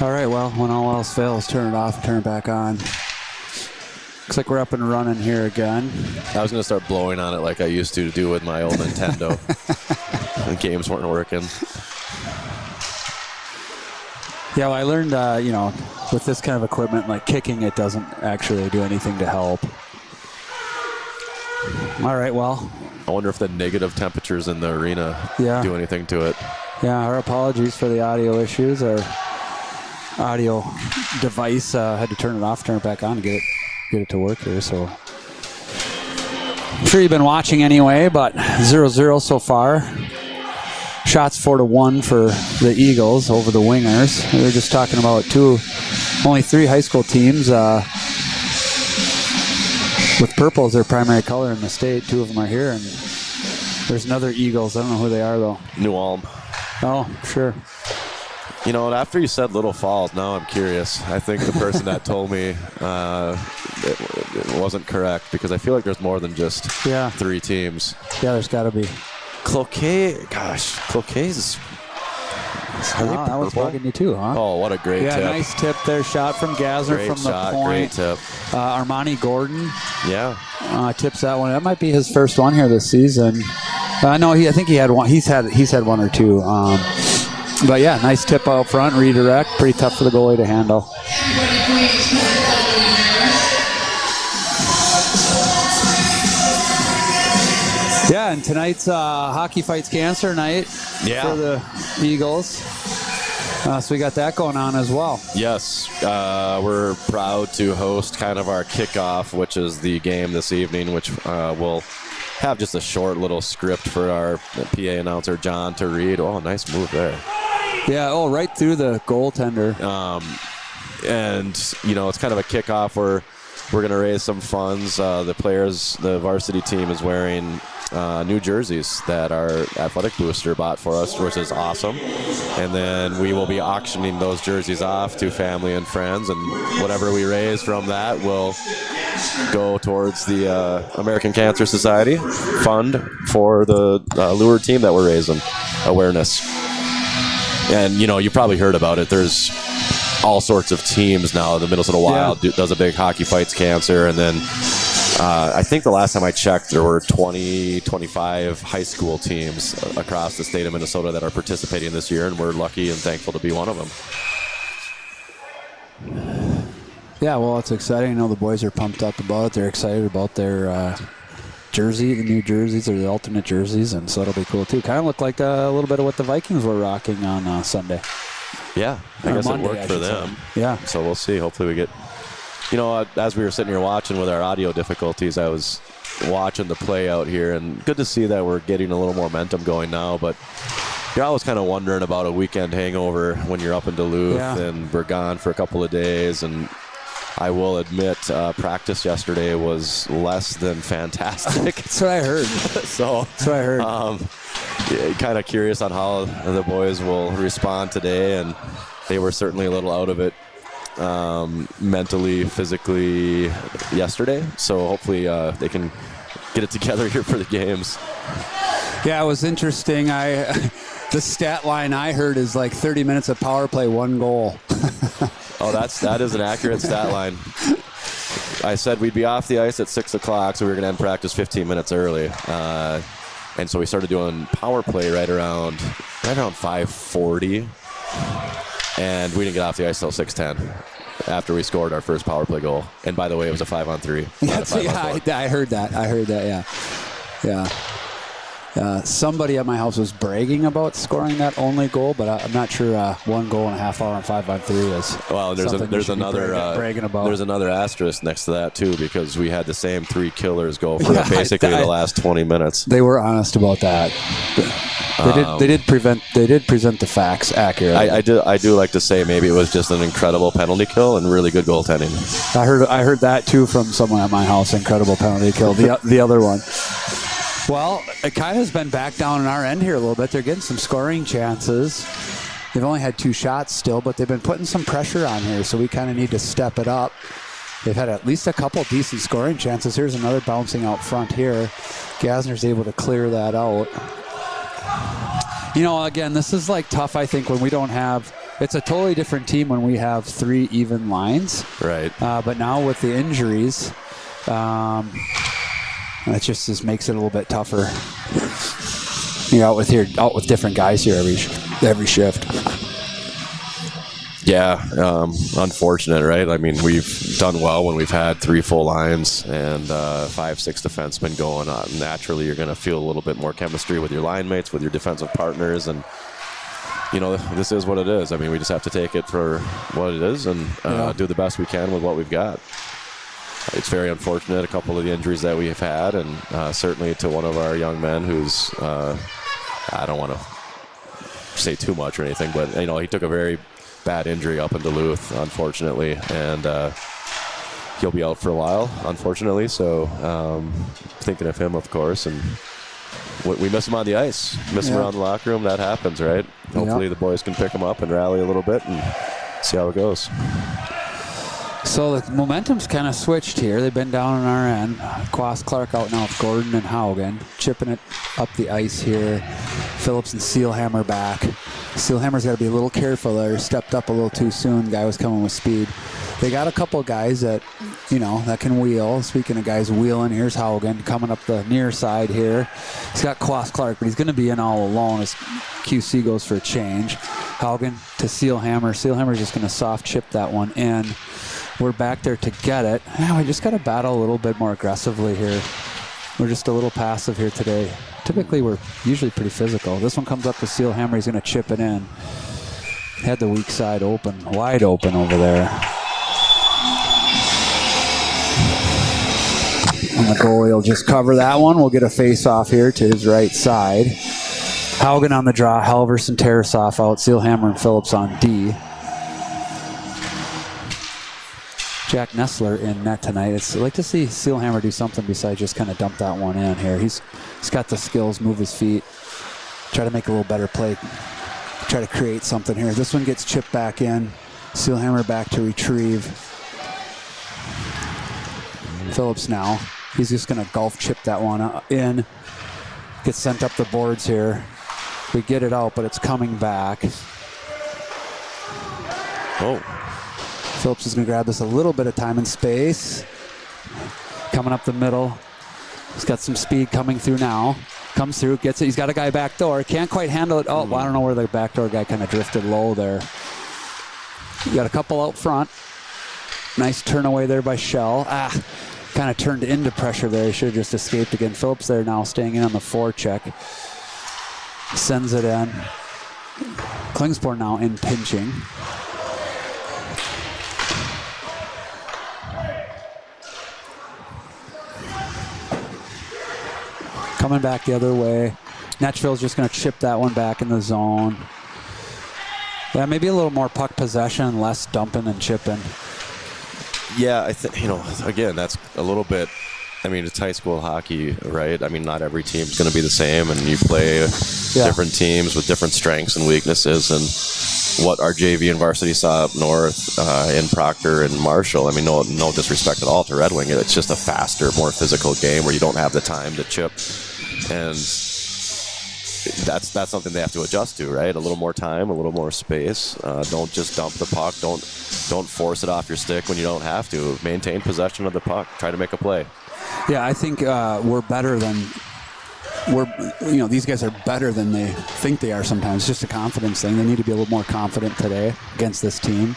All right, well, when all else fails, turn it off and turn it back on. Looks like we're up and running here again. I was going to start blowing on it like I used to do with my old Nintendo. The games weren't working. Yeah, well, I learned, you know, with this kind of equipment, like kicking it doesn't actually do anything to help. All right, well. I wonder if the negative temperatures in the arena do anything to it. Yeah, our apologies for the audio issues. Our audio device had to turn it off, turn it back on to get it to work here. So I'm sure you've been watching anyway, but 0-0 so far. Shots 4-1 for the Eagles over the Wingers. We were just talking about only 3 high school teams with purple as their primary color in the state. 2 of them are here, and there's another Eagles. I don't know who they are though. New Ulm. Oh, sure. You know, after you said Little Falls, now I'm curious. I think the person that told me it wasn't correct, because I feel like there's more than just 3 teams. Yeah, there's got to be. Cloquet, gosh, Cloquet's. That one's bugging you too, huh? Oh, what a great tip. Yeah, nice tip there. Shot from Gassner from the point. Great tip. Armani Gordon. Yeah. Tips that one. That might be his first one here this season. No, I think he had one. He's had 1 or 2. But yeah, nice tip out front, redirect. Pretty tough for the goalie to handle. Yeah, and tonight's Hockey Fights Cancer night for the Eagles. So we got that going on as well. Yes, we're proud to host kind of our kickoff, which is the game this evening, which will have just a short little script for our PA announcer, John, to read. Oh, nice move there. Yeah, right through the goaltender. And, you know, it's kind of a kickoff where we're going to raise some funds. The varsity team is wearing new jerseys that our athletic booster bought for us, which is awesome. And then we will be auctioning those jerseys off to family and friends, and whatever we raise from that will go towards the American Cancer Society fund for the lure team that we're raising awareness. And, you probably heard about it. There's all sorts of teams now. The Minnesota Wild does a big hockey fights cancer, and then I think the last time I checked, there were 25 high school teams across the state of Minnesota that are participating this year, and we're lucky and thankful to be one of them. Yeah, well, it's exciting. I know the boys are pumped up about it. They're excited about their jersey, the new jerseys, or the alternate jerseys, and so it'll be cool too. Kind of look like a little bit of what the Vikings were rocking on Sunday. Yeah, I guess Monday, it worked for them. Yeah. So we'll see. Hopefully we get... as we were sitting here watching with our audio difficulties, I was watching the play out here, and good to see that we're getting a little more momentum going now, but you're always kind of wondering about a weekend hangover when you're up in Duluth and we're gone for a couple of days, and I will admit practice yesterday was less than fantastic. That's what I heard. That's what I heard. Kind of curious on how the boys will respond today, and they were certainly a little out of it mentally, physically yesterday. So hopefully they can get it together here for the games. Yeah, it was interesting. The stat line I heard is like 30 minutes of power play, 1 goal. Oh, that is an accurate stat line. I said we'd be off the ice at 6 o'clock, so we were going to end practice 15 minutes early. And so we started doing power play right around 5:40. And we didn't get off the ice till 6:10 after we scored our first power play goal. And by the way, it was a 5-on-3. I heard that. Yeah. Somebody at my house was bragging about scoring that only goal, but I'm not sure 1 goal in a half hour on 5-on-3 is. Well, there's another bragging about. There's another asterisk next to that too, because we had the same 3 killers go for basically the last 20 minutes. They were honest about that. They did present the facts accurately. I do like to say maybe it was just an incredible penalty kill and really good goaltending. I heard that too from someone at my house. Incredible penalty kill. The other one. Well, it kind of has been back down on our end here a little bit. They're getting some scoring chances. They've only had 2 shots still, but they've been putting some pressure on here, so we kind of need to step it up. They've had at least a couple decent scoring chances. Here's another bouncing out front here. Gasner's able to clear that out. Again, this is like tough, I think, when we don't have... It's a totally different team when we have 3 even lines. Right. But now with the injuries... That just makes it a little bit tougher. You're out with different guys here every shift. Yeah, unfortunate, right? I mean, we've done well when we've had 3 full lines and 5-6 defensemen going on. Naturally, you're going to feel a little bit more chemistry with your line mates, with your defensive partners, and this is what it is. I mean, we just have to take it for what it is and do the best we can with what we've got. It's very unfortunate, a couple of the injuries that we have had, and certainly to one of our young men who's, I don't want to say too much or anything, but, he took a very bad injury up in Duluth, unfortunately, and he'll be out for a while, unfortunately, so thinking of him, of course, and we miss him on the ice, miss him around the locker room. That happens, right? Hopefully the boys can pick him up and rally a little bit and see how it goes. So the momentum's kind of switched here. They've been down on our end. Quas Clark out now with Gordon and Haugen, chipping it up the ice here. Phillips and Sealhammer back. Sealhammer's got to be a little careful there. Stepped up a little too soon. Guy was coming with speed. They got a couple guys that, that can wheel. Speaking of guys wheeling, here's Haugen coming up the near side here. He's got Quas Clark, but he's going to be in all alone as QC goes for a change. Haugen to Sealhammer. Sealhammer's just going to soft chip that one in. We're back there to get it. We just got to battle a little bit more aggressively here. We're just a little passive here today. Typically, we're usually pretty physical. This one comes up to Sealhammer. He's going to chip it in. Had the weak side open, wide open over there. And the goalie will just cover that one. We'll get a face-off here to his right side. Haugen on the draw. Halverson, Tarasoff out. Sealhammer and Phillips on D. Jack Nessler in net tonight. I'd like to see Seelhammer do something besides just kind of dump that one in here. He's got the skills, move his feet, try to make a little better play, try to create something here. This one gets chipped back in. Seelhammer back to retrieve. Phillips now. He's just going to golf chip that one in. Gets sent up the boards here. We get it out, but it's coming back. Oh. Phillips is going to grab this a little bit of time and space. Coming up the middle. He's got some speed coming through now. Comes through, gets it. He's got a guy back door. Can't quite handle it. Oh, well, I don't know where the backdoor guy kind of drifted low there. You got a couple out front. Nice turn away there by Shell. Kind of turned into pressure there. He should have just escaped again. Phillips there now staying in on the forecheck. Sends it in. Klingspor now in pinching. Coming back the other way. Netchville's just going to chip that one back in the zone. Yeah, maybe a little more puck possession, less dumping and chipping. Yeah, I think, again, that's a little bit, it's high school hockey, right? Not every team's going to be the same, and you play different teams with different strengths and weaknesses. And what our JV and varsity saw up north in Proctor and Marshall, no disrespect at all to Red Wing. It's just a faster, more physical game where you don't have the time to chip. And that's something they have to adjust to, right? A little more time, a little more space. Don't just dump the puck. Don't force it off your stick when you don't have to. Maintain possession of the puck. Try to make a play. Yeah, I think we're better than these guys are better than they think they are sometimes. It's just a confidence thing. They need to be a little more confident today against this team.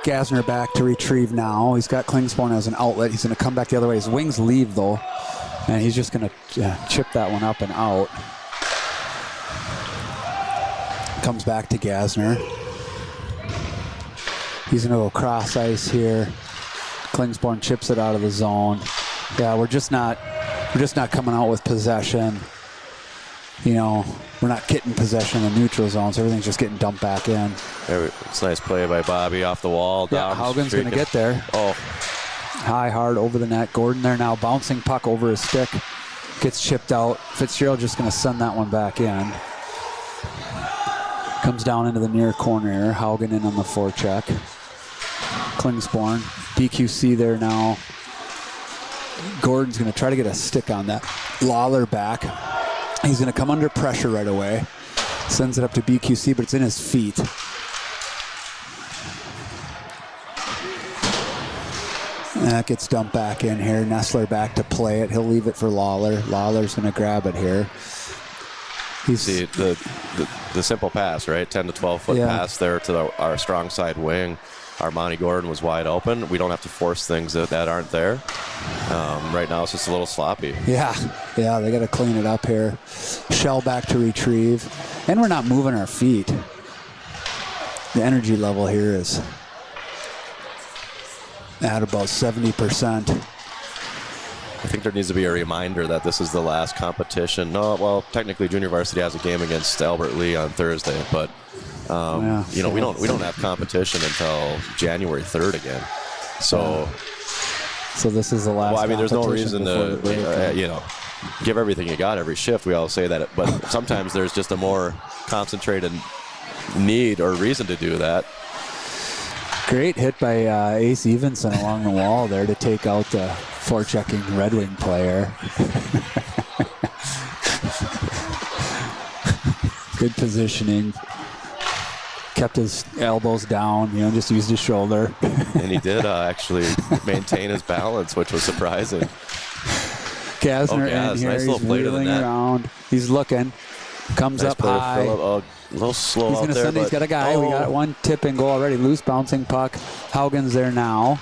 Gasner back to retrieve now. He's got Klingspor as an outlet. He's going to come back the other way. His wings leave, though. And he's just going to chip that one up and out. Comes back to Gasner. He's going to go cross ice here. Klingspor chips it out of the zone. Yeah, we're just not coming out with possession. We're not getting possession in the neutral zone, so everything's just getting dumped back in. It's a nice play by Bobby off the wall. Yeah, Haugen's going to get there. Oh. High, hard, over the net. Gordon there now, bouncing puck over his stick. Gets chipped out. Fitzgerald just going to send that one back in. Comes down into the near corner. Haugen in on the forecheck. Klingspor. DQC there now. Gordon's going to try to get a stick on that. Lawler back. He's going to come under pressure right away. Sends it up to BQC, but it's in his feet. That gets dumped back in here. Nessler back to play it. He'll leave it for Lawler. Lawler's going to grab it here. See, the simple pass, right? 10 to 12 foot pass there to our strong side wing. Armani Gordon was wide open. We don't have to force things that aren't there. Right now it's just a little sloppy. Yeah, they got to clean it up here. Shell back to retrieve. And we're not moving our feet. The energy level here is at about 70%. I think there needs to be a reminder that this is the last competition. No, well, technically Junior Varsity has a game against Albert Lee on Thursday, but we don't have competition until January 3rd again. So this is the last. Well, there's no reason to give everything you got every shift. We all say that, but sometimes there's just a more concentrated need or reason to do that. Great hit by Ace Evenson along the wall there to take out the forechecking Red Wing player. Good positioning. Kept his elbows down, just used his shoulder. And he did actually maintain his balance, which was surprising. Gasner in here, nice he's wheeling around. He's looking. Comes up high. A little slow he's out there. He's got a guy. We got one tip and go already. Loose bouncing puck. Haugen's there now.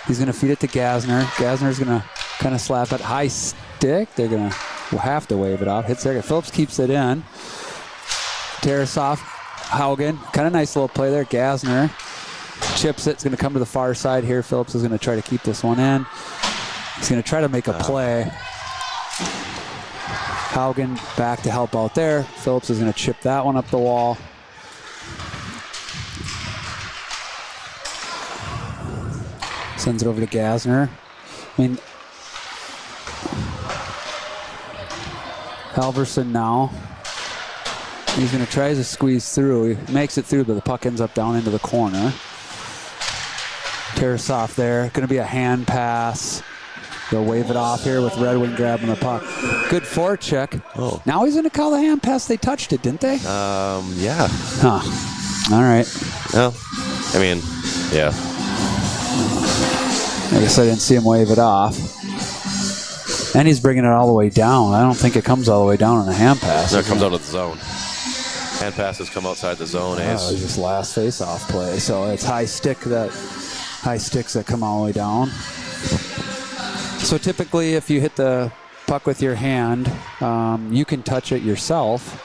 He's going to feed it to Gasner. Gasner's going to kind of slap it. High stick. We'll have to wave it off. Hits there. Phillips keeps it in. Tarasov. Haugen. Kind of nice little play there. Gasner chips it. It's going to come to the far side here. Phillips is going to try to keep this one in. He's going to try to make a play. Haugen back to help out there. Phillips is going to chip that one up the wall. Sends it over to Gasner. I mean, Halverson now. He's going to try to squeeze through. He makes it through, but the puck ends up down into the corner. Tarasov there. Going to be a hand pass. They'll wave it off here with Red Wing grabbing the puck. Good forecheck. Oh. Now he's going to call the hand pass. They touched it, didn't they? Yeah. Huh. All right. Well, I mean, yeah. I guess I didn't see him wave it off. And he's bringing it all the way down. I don't think it comes all the way down on a hand pass. No, it comes out of the zone. Hand passes come outside the zone. Oh, it's just last face-off play. So it's high sticks that come all the way down. So typically, if you hit the puck with your hand, you can touch it yourself,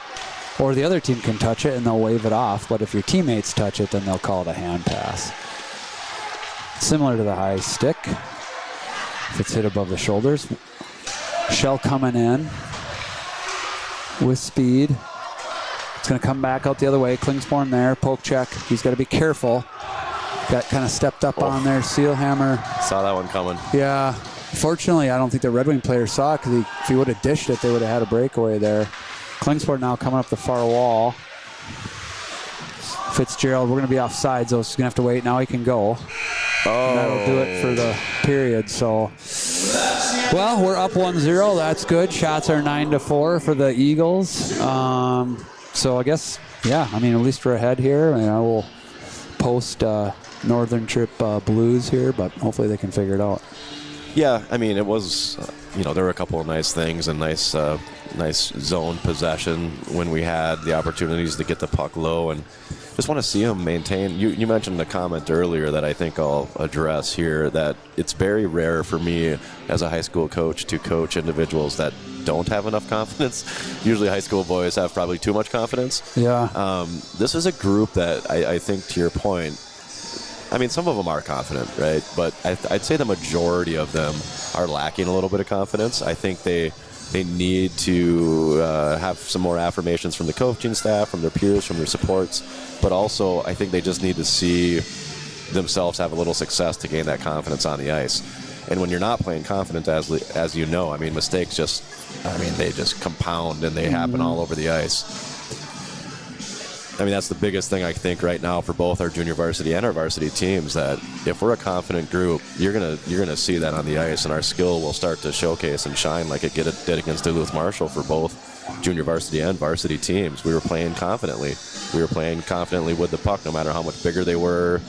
or the other team can touch it and they'll wave it off. But if your teammates touch it, then they'll call it a hand pass. Similar to the high stick. If it's hit above the shoulders. Shell coming in with speed. It's going to come back out the other way. Klingsborn there, poke check. He's got to be careful. Got kind of stepped up on there. Sealhammer. Saw that one coming. Yeah. Fortunately, I don't think the Red Wing player saw it, because if he would have dished it, they would have had a breakaway there. Klingsborn now coming up the far wall. Fitzgerald, we're going to be offside, so he's going to have to wait. Now he can go. Oh. And that'll do it for the period. So, well, we're up 1-0. That's good. Shots are 9-4 for the Eagles. So I guess, yeah, I mean, at least we're ahead here. And I will post Northern Trip Blues here, but hopefully they can figure it out. Yeah, I mean, it was, there were a couple of nice things and nice zone possession when we had the opportunities to get the puck low, and just want to see them maintain. You mentioned a comment earlier that I think I'll address here, that it's very rare for me as a high school coach to coach individuals that don't have enough confidence. Usually high school boys have probably too much confidence. Yeah. This is a group that I think, to your point, I mean, some of them are confident, right? But I'd say the majority of them are lacking a little bit of confidence. I think they need to have some more affirmations from the coaching staff, from their peers, from their supports. But also, I think they just need to see themselves have a little success to gain that confidence on the ice. And when you're not playing confident, as you know, I mean, mistakes they just compound and they happen all over the ice. I mean, that's the biggest thing I think right now for both our junior varsity and our varsity teams, that if we're a confident group, you're gonna see that on the ice, and our skill will start to showcase and shine like it did against Duluth Marshall for both junior varsity and varsity teams. We were playing confidently. We were playing confidently with the puck, no matter how much bigger they were,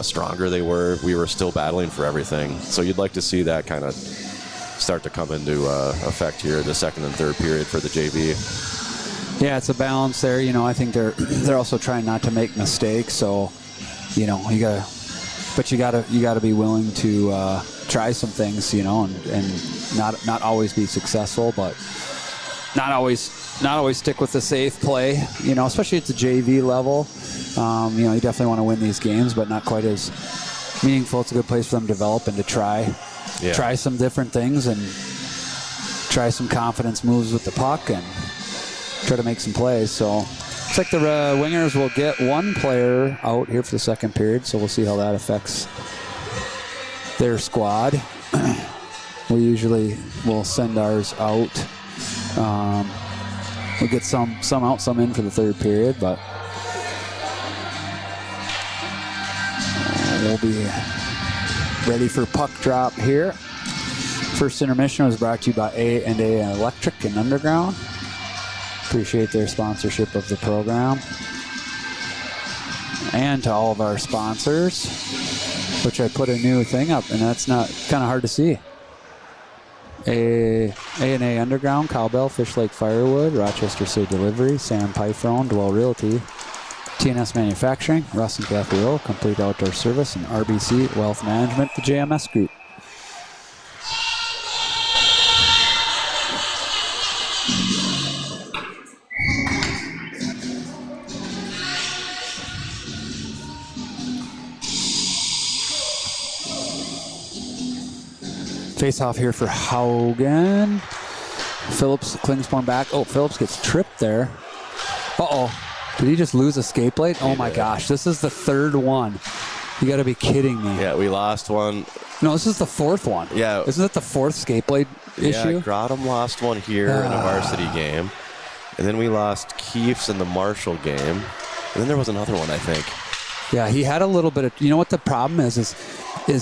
stronger they were. We were still battling for everything. So you'd like to see that kind of start to come into effect here the second and third period for the JV. Yeah, it's a balance there. I think they're also trying not to make mistakes. So, you gotta be willing to try some things, and not always be successful, but not always stick with the safe play. Especially at the JV level. You definitely want to win these games, but not quite as meaningful. It's a good place for them to develop and to try some different things and try some confidence moves with the puck and try to make some plays. So looks like the Wingers will get one player out here for the second period, so we'll see how that affects their squad. We usually will send ours out. We'll get some out, some in for the third period, but we'll be ready for puck drop here. First intermission was brought to you by A&A Electric and Underground. Appreciate their sponsorship of the program. And to all of our sponsors, which I put a new thing up, and that's not kind of hard to see. A&A Underground, Cowbell, Fish Lake Firewood, Rochester City Delivery, Sam Pythron, Dwell Realty, TNS Manufacturing, Russ and Kathy Rowe, Complete Outdoor Service, and RBC Wealth Management, the JMS Group. Face off here for Haugen. Phillips, Klingsborn back. Oh, Phillips gets tripped there. Uh-oh. Did he just lose a skate blade? Oh my gosh, this is the third one. You got to be kidding me. Yeah, we lost one. No, this is the fourth one. Yeah. Isn't it the fourth skate blade issue? Yeah, Grotham lost one here in a varsity game. And then we lost Keefe's in the Marshall game. And then there was another one, I think. Yeah, he had a little bit of... You know what the problem is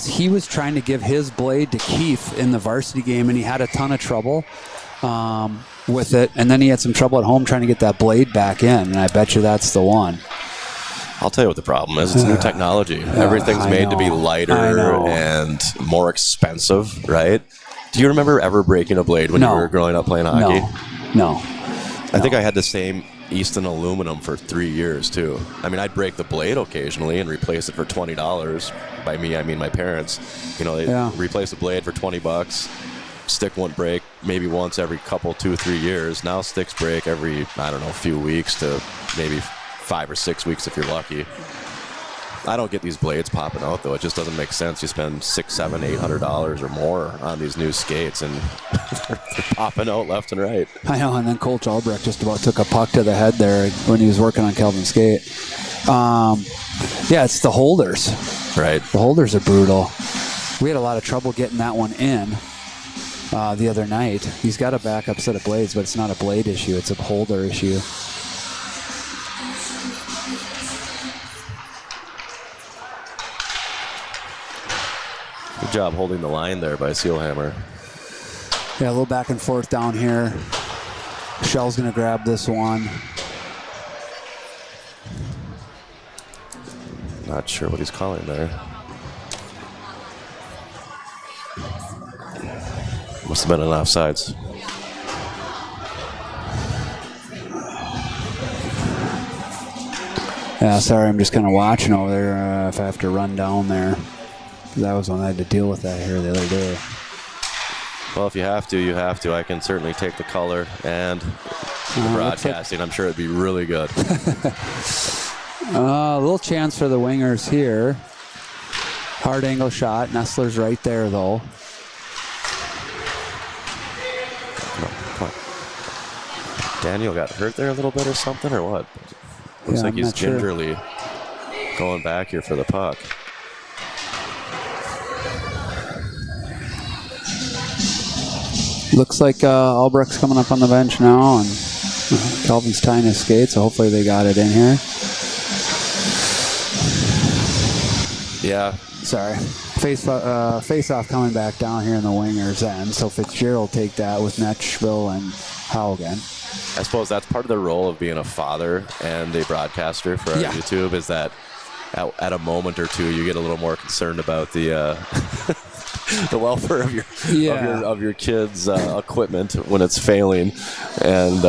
he was trying to give his blade to Keefe in the varsity game, and he had a ton of trouble with it. And then he had some trouble at home trying to get that blade back in, and I bet you that's the one. I'll tell you what the problem is. It's new technology. Everything's made to be lighter and more expensive, right? Do you remember ever breaking a blade when you were growing up playing hockey? No. I think I had the same Easton aluminum for 3 years, too. I mean, I'd break the blade occasionally and replace it for $20. By me, I mean my parents. You know, they replace the blade for $20. Stick won't break maybe once every couple, 2-3 years. Now sticks break every, I don't know, few weeks to maybe 5 or 6 weeks if you're lucky. I don't get these blades popping out, though. It just doesn't make sense. You spend $600, $700, $800 or more on these new skates, and they're popping out left and right. I know, and then Coach Albrecht just about took a puck to the head there when he was working on Kelvin's skate. Yeah, it's the holders. Right. The holders are brutal. We had a lot of trouble getting that one in the other night. He's got a backup set of blades, but it's not a blade issue. It's a holder issue. Good job holding the line there by Sealhammer. Yeah, a little back and forth down here. Shell's going to grab this one. Not sure what he's calling there. Must have been an offsides. Yeah, sorry, I'm just kind of watching over there if I have to run down there. That was when I had to deal with that here the other day. Well, if you have to, you have to. I can certainly take the color and the broadcasting. I'm sure it'd be really good. A little chance for the wingers here. Hard angle shot. Nestler's right there, though. Come on. Daniel got hurt there a little bit or something, or what? Looks like he's gingerly going back here for the puck. Looks like Albrecht's coming up on the bench now, and Kelvin's tying his skate, so hopefully they got it in here. Yeah. Sorry. Face-off coming back down here in the wingers' end, so Fitzgerald take that with Netchville and Haugen. I suppose that's part of the role of being a father and a broadcaster for our YouTube, is that at a moment or two you get a little more concerned about the the welfare of your kids' equipment when it's failing, and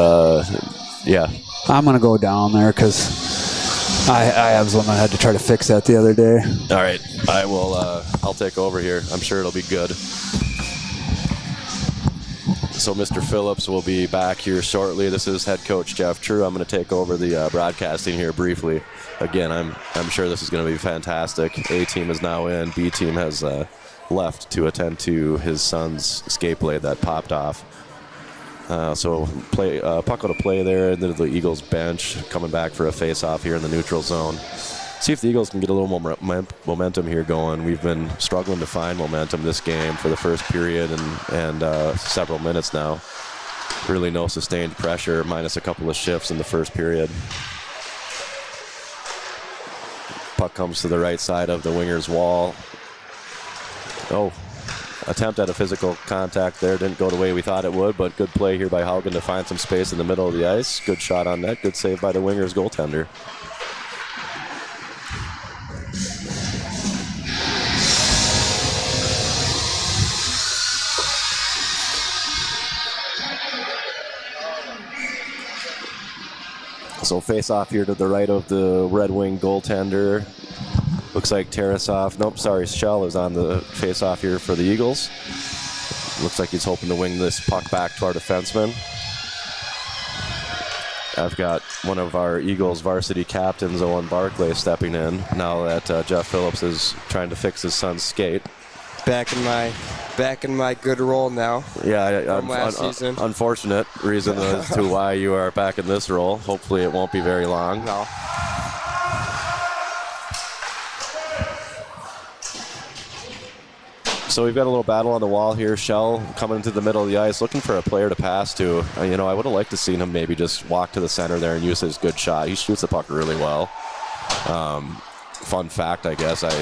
I'm gonna go down there because I was the one that had to try to fix that the other day. All right, I will. I'll take over here. I'm sure it'll be good. So Mr. Phillips will be back here shortly. This is head coach Jeff True. I'm going to take over the broadcasting here briefly. Again, I'm sure this is going to be fantastic. A team is now in. B team has left to attend to his son's skate blade that popped off. So puck out of play there into the Eagles bench, coming back for a face-off here in the neutral zone. See if the Eagles can get a little more momentum here going. We've been struggling to find momentum this game for the first period and several minutes now. Really no sustained pressure, minus a couple of shifts in the first period. Puck comes to the right side of the winger's wall. Oh, attempt at a physical contact there. Didn't go the way we thought it would, but good play here by Haugen to find some space in the middle of the ice. Good shot on net. Good save by the winger's goaltender. So face off here to the right of the Red Wing goaltender. Looks like Tarasov. Nope, sorry, Shell is on the face off here for the Eagles. Looks like he's hoping to wing this puck back to our defenseman. I've got one of our Eagles varsity captains, Owen Barclay, stepping in now that Jeff Phillips is trying to fix his son's skate. Back in my good role now. Yeah, from last season. Unfortunate reason as to why you are back in this role. Hopefully it won't be very long. No. So we've got a little battle on the wall here. Shell coming into the middle of the ice, looking for a player to pass to. I would have liked to seen him maybe just walk to the center there and use his good shot. He shoots the puck really well. Fun fact, I guess, I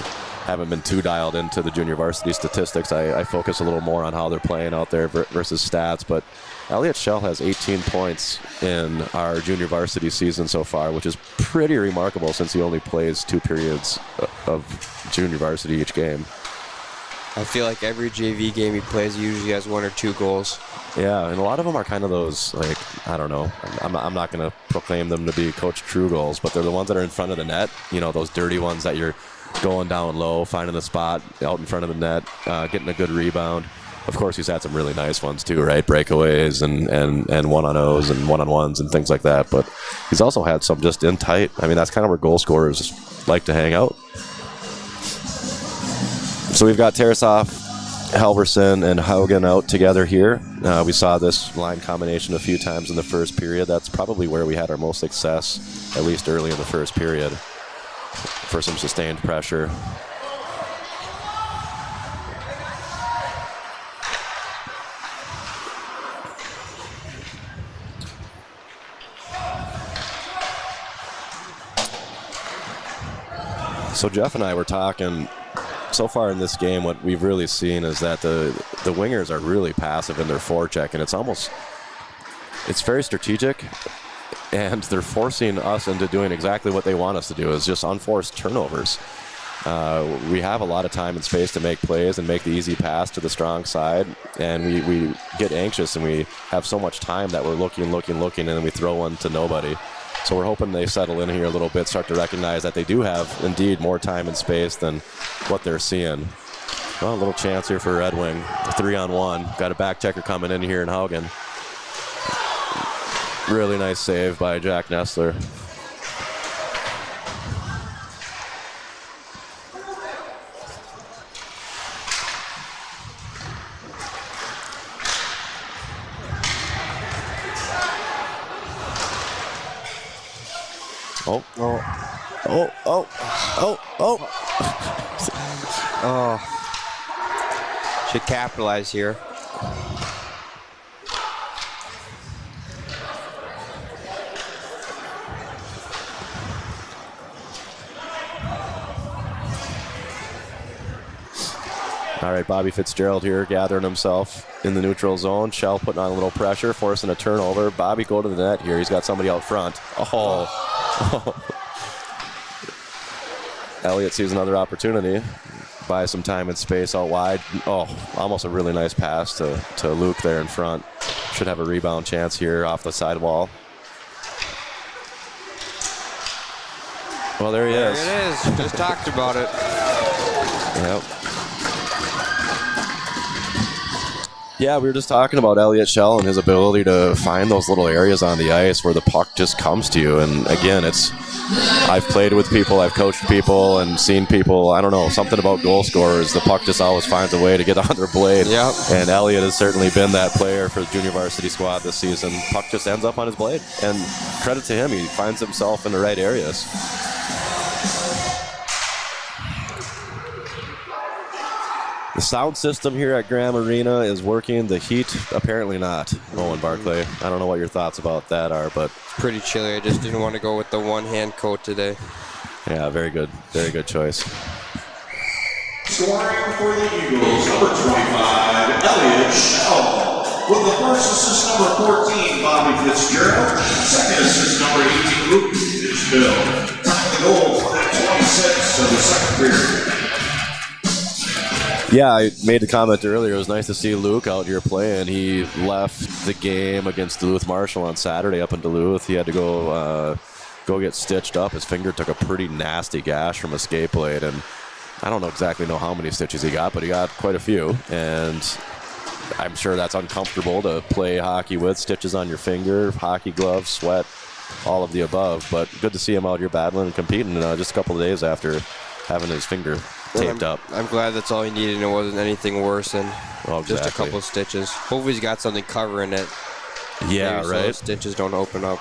haven't been too dialed into the junior varsity statistics. I focus a little more on how they're playing out there versus stats. But Elliott Shell has 18 points in our junior varsity season so far, which is pretty remarkable since he only plays 2 periods of junior varsity each game. I feel like every JV game he plays, he usually has 1 or 2 goals. Yeah, and a lot of them are kind of those, I don't know. I'm not going to proclaim them to be Coach True goals, but they're the ones that are in front of the net. Those dirty ones that you're going down low, finding the spot out in front of the net, getting a good rebound. Of course, he's had some really nice ones too, right? Breakaways and one-on-ohs and one-on-ones and things like that. But he's also had some just in tight. I mean, that's kind of where goal scorers like to hang out. So we've got Tarasov, Halverson, and Haugen out together here. We saw this line combination a few times in the first period. That's probably where we had our most success, at least early in the first period, for some sustained pressure. So Jeff and I were talking. So far in this game, what we've really seen is that the wingers are really passive in their forecheck, and it's very strategic, and they're forcing us into doing exactly what they want us to do, is just unforced turnovers. We have a lot of time and space to make plays and make the easy pass to the strong side, and we get anxious and we have so much time that we're looking, and then we throw one to nobody. So we're hoping they settle in here a little bit, start to recognize that they do have, indeed, more time and space than what they're seeing. Well, a little chance here for Red Wing. 3-on-1. Got a back checker coming in here in Haugen. Really nice save by Jack Nestler. Should capitalize here. All right, Bobby Fitzgerald here gathering himself in the neutral zone. Shell putting on a little pressure, forcing a turnover. Bobby go to the net here. He's got somebody out front. Elliott sees another opportunity. Buy some time and space out wide. Almost a really nice pass to Luke there in front. Should have a rebound chance here off the sidewall. Well, there he is. There it is. Just talked about it. Yep. Yeah, we were just talking about Elliott Shell and his ability to find those little areas on the ice where the puck just comes to you. And again, I've played with people, I've coached people, and seen people, I don't know, something about goal scorers. The puck just always finds a way to get on their blade. Yep. And Elliott has certainly been that player for the junior varsity squad this season. Puck just ends up on his blade. And credit to him, he finds himself in the right areas. The sound system here at Graham Arena is working. The heat, apparently not. Owen Barclay, I don't know what your thoughts about that are, but Pretty chilly. I just didn't want to go with the one-hand coat today. yeah, very good choice. Scoring for the Eagles, number 25, Elliott Shell. With the first assist, number 14, Bobby Fitzgerald. Second assist, number 18, Luke Fitzgerald. Time the goal for that 26 of the second period. Yeah, I made the comment earlier. It was nice to see Luke out here playing. He left the game against Duluth Marshall on Saturday up in Duluth. He had to go get stitched up. His finger took a pretty nasty gash from a skate blade, and I don't exactly know how many stitches he got, but he got quite a few. And I'm sure that's uncomfortable to play hockey with stitches on your finger, hockey gloves, sweat, all of the above. But good to see him out here battling and competing just a couple of days after having his finger taped up. I'm glad that's all he needed and it wasn't anything worse than just a couple of stitches. Hopefully he's got something covering it. Yeah, maybe so right. those stitches don't open up.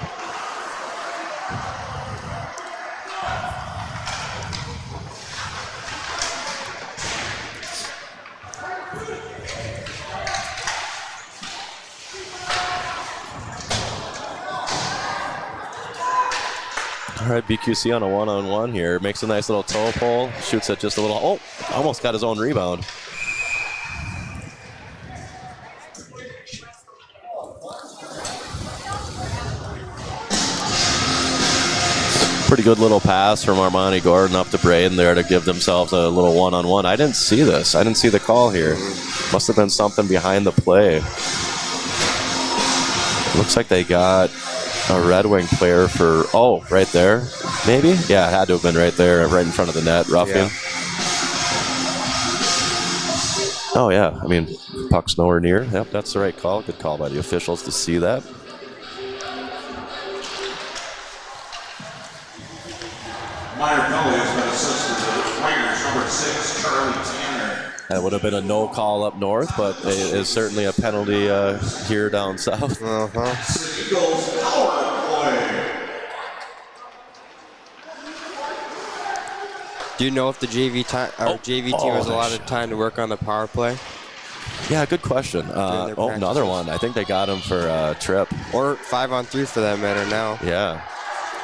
All right, BQC on a one-on-one here. Makes a nice little toe pull. Shoots it just a little. Oh, almost got his own rebound. Pretty good little pass from Armani Gordon up to Braden there to give themselves a little one-on-one. I didn't see this. I didn't see the call here. Must have been something behind the play. Looks like they got a Red Wing player for, oh, right there, maybe? Yeah, it had to have been right there, right in front of the net, roughing. Yeah. Oh, yeah, I mean, puck's nowhere near. Yep, that's the right call. Good call by the officials to see that. Minor penalty has been assessed to the Tigers, number 6, Charlie Tanner. That would have been a no call up north, but it is certainly a penalty here down south. Eagles power play. Do you know if the JV team has a lot of time to work on the power play? Yeah, good question. Another one. I think they got him for a trip. Or 5-on-3 for that matter now. Yeah.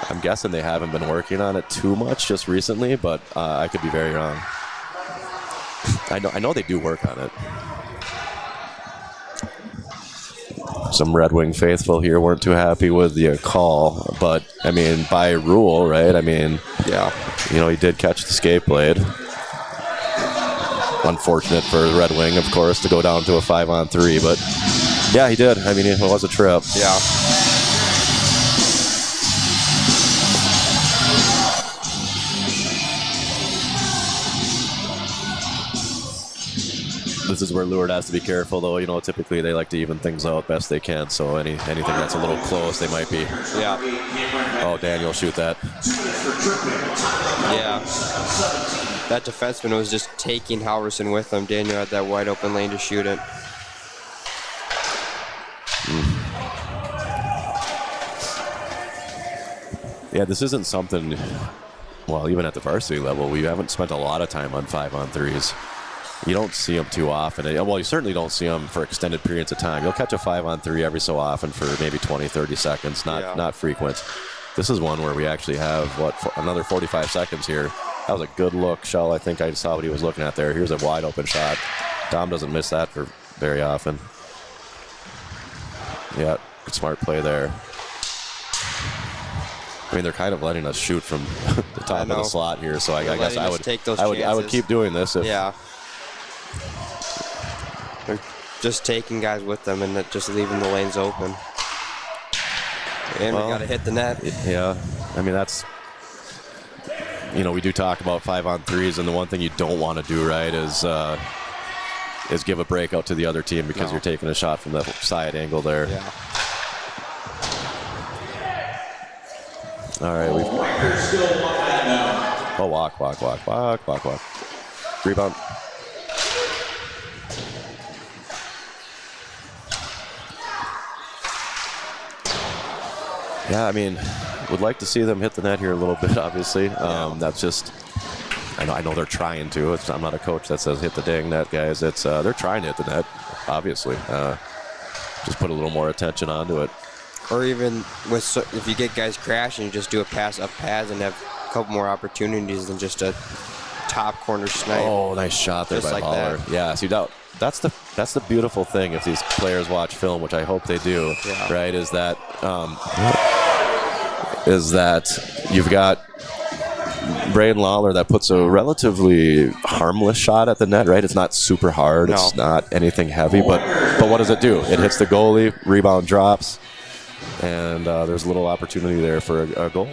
I'm guessing they haven't been working on it too much just recently, but I could be very wrong. I know they do work on it. Some Red Wing faithful here weren't too happy with the call, but I mean, by rule, right? I mean, yeah, you know, he did catch the skate blade. Unfortunate for the Red Wing, of course, to go down to a 5-on-3, but yeah, he did. I mean, it was a trip. Yeah. This is where Leward has to be careful, though. You know, typically they like to even things out best they can. So anything that's a little close, they might be. Yeah. Oh, Daniel, shoot that. Yeah. That defenseman was just taking Halverson with him. Daniel had that wide open lane to shoot it. Yeah, this isn't something. Well, even at the varsity level, we haven't spent a lot of time on 5-on-3s. You don't see them too often. Well, you certainly don't see them for extended periods of time. You'll catch a 5-on-3 every so often for maybe 20, 30 seconds, not frequent. This is one where we actually have, another 45 seconds here. That was a good look, Shell. I think I saw what he was looking at there. Here's a wide open shot. Dom doesn't miss that for very often. Yeah, good smart play there. I mean, they're kind of letting us shoot from the top of the slot here, so I guess I would keep doing this. Yeah. They're just taking guys with them and just leaving the lanes open. And we got to hit the net. Yeah. I mean, that's, you know, we do talk about 5-on-3s, and the one thing you don't want to do, right, is give a break out to the other team because you're taking a shot from the side angle there. Yeah. All right. Walk. Rebound. Yeah, I mean, would like to see them hit the net here a little bit, obviously. That's just, I know they're trying to. I'm not a coach that says hit the dang net, guys. It's they're trying to hit the net, obviously. Just put a little more attention onto it. Or even if you get guys crashing, you just do a pass up pads and have a couple more opportunities than just a top corner snipe. Oh, nice shot there by Baller. Yeah, see, that's the beautiful thing if these players watch film, which I hope they do, right, is that you've got Braden Lawler that puts a relatively harmless shot at the net, right? It's not super hard. No. It's not anything heavy, but what does it do? It hits the goalie, rebound drops, and there's a little opportunity there for a goal.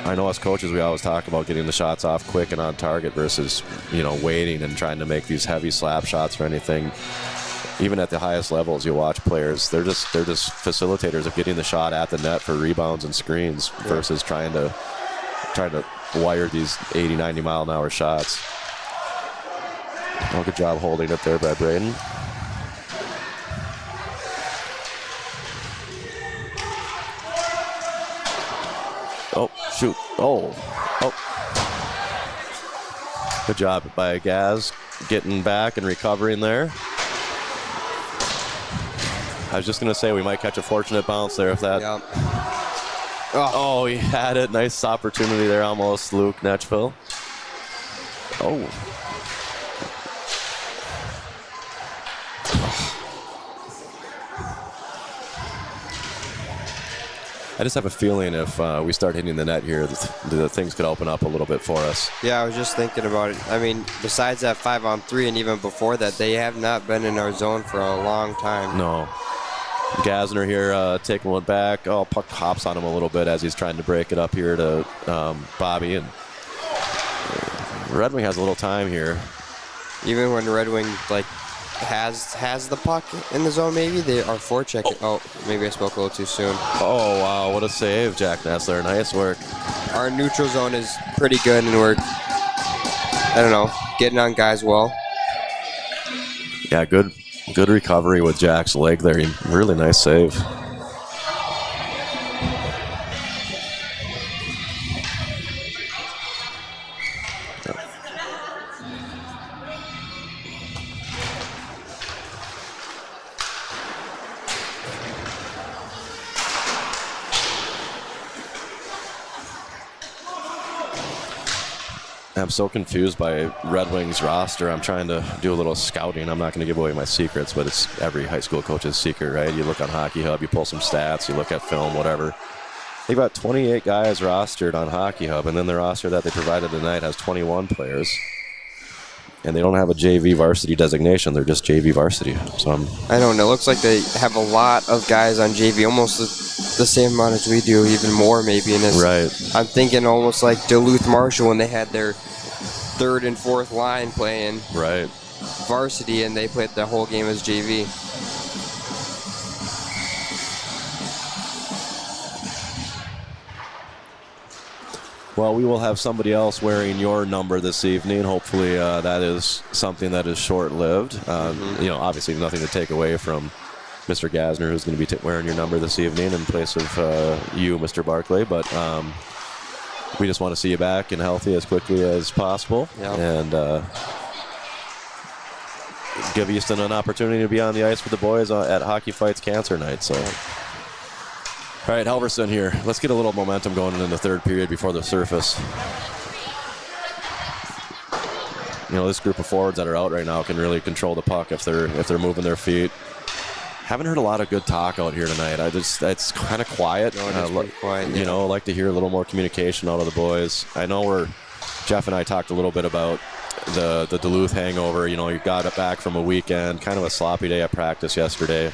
I know as coaches, we always talk about getting the shots off quick and on target versus, you know, waiting and trying to make these heavy slap shots or anything. Even at the highest levels, you watch players, they're just facilitators of getting the shot at the net for rebounds and screens versus trying to wire these 80, 90 mile an hour shots. Oh, good job holding it there by Braden. Oh, shoot. Oh. Good job by Gaz getting back and recovering there. I was just going to say we might catch a fortunate bounce there if that Oh, he had it. Nice opportunity there, almost, Luke Netchville. Oh. I just have a feeling if we start hitting the net here, the things could open up a little bit for us. Yeah, I was just thinking about it. I mean, besides that 5-on-3 and even before that, they have not been in our zone for a long time. No. Gasner here taking one back. Oh, puck hops on him a little bit as he's trying to break it up here to Bobby. And Red Wing has a little time here. Even when Red Wing has the puck in the zone, maybe they are forechecking. Oh, maybe I spoke a little too soon. Oh, wow, what a save, Jack Nessler. Nice work. Our neutral zone is pretty good, and we're, I don't know, getting on guys well. Yeah, good recovery with Jack's leg there. Really nice save. I'm so confused by Red Wings roster. I'm trying to do a little scouting. I'm not going to give away my secrets, but it's every high school coach's secret, right? You look on Hockey Hub, you pull some stats, you look at film, whatever. They've got 28 guys rostered on Hockey Hub, and then the roster that they provided tonight has 21 players. And they don't have a JV varsity designation. They're just JV varsity. So I don't know. It looks like they have a lot of guys on JV, almost the same amount as we do, even more maybe. Right. I'm thinking almost like Duluth Marshall when they had their third and fourth line playing varsity, and they played the whole game as JV. Well, we will have somebody else wearing your number this evening. Hopefully that is something that is short-lived. You know, obviously nothing to take away from Mr. Gasner, who's going to be wearing your number this evening in place of you, Mr. Barclay. But we just want to see you back and healthy as quickly as possible. Yep. And give Easton an opportunity to be on the ice with the boys at Hockey Fights Cancer Night. So. All right, Halverson here. Let's get a little momentum going in the third period before the surface. You know, this group of forwards that are out right now can really control the puck if they're moving their feet. Haven't heard a lot of good talk out here tonight. It's kind of quiet. No, it's pretty quiet. You know, like to hear a little more communication out of the boys. I know Jeff and I talked a little bit about the Duluth hangover. You know, you got it back from a weekend, kind of a sloppy day at practice yesterday.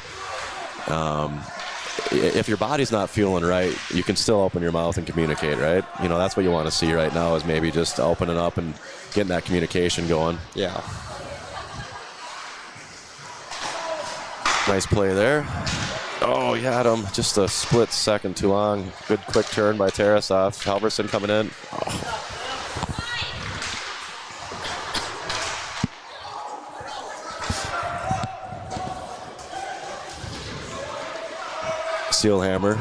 If your body's not feeling right, you can still open your mouth and communicate, right? You know, that's what you want to see right now is maybe just opening up and getting that communication going. Yeah. Nice play there. Oh, he had him just a split second too long. Good quick turn by Tarasov. Halverson coming in. Oh. Steelhammer,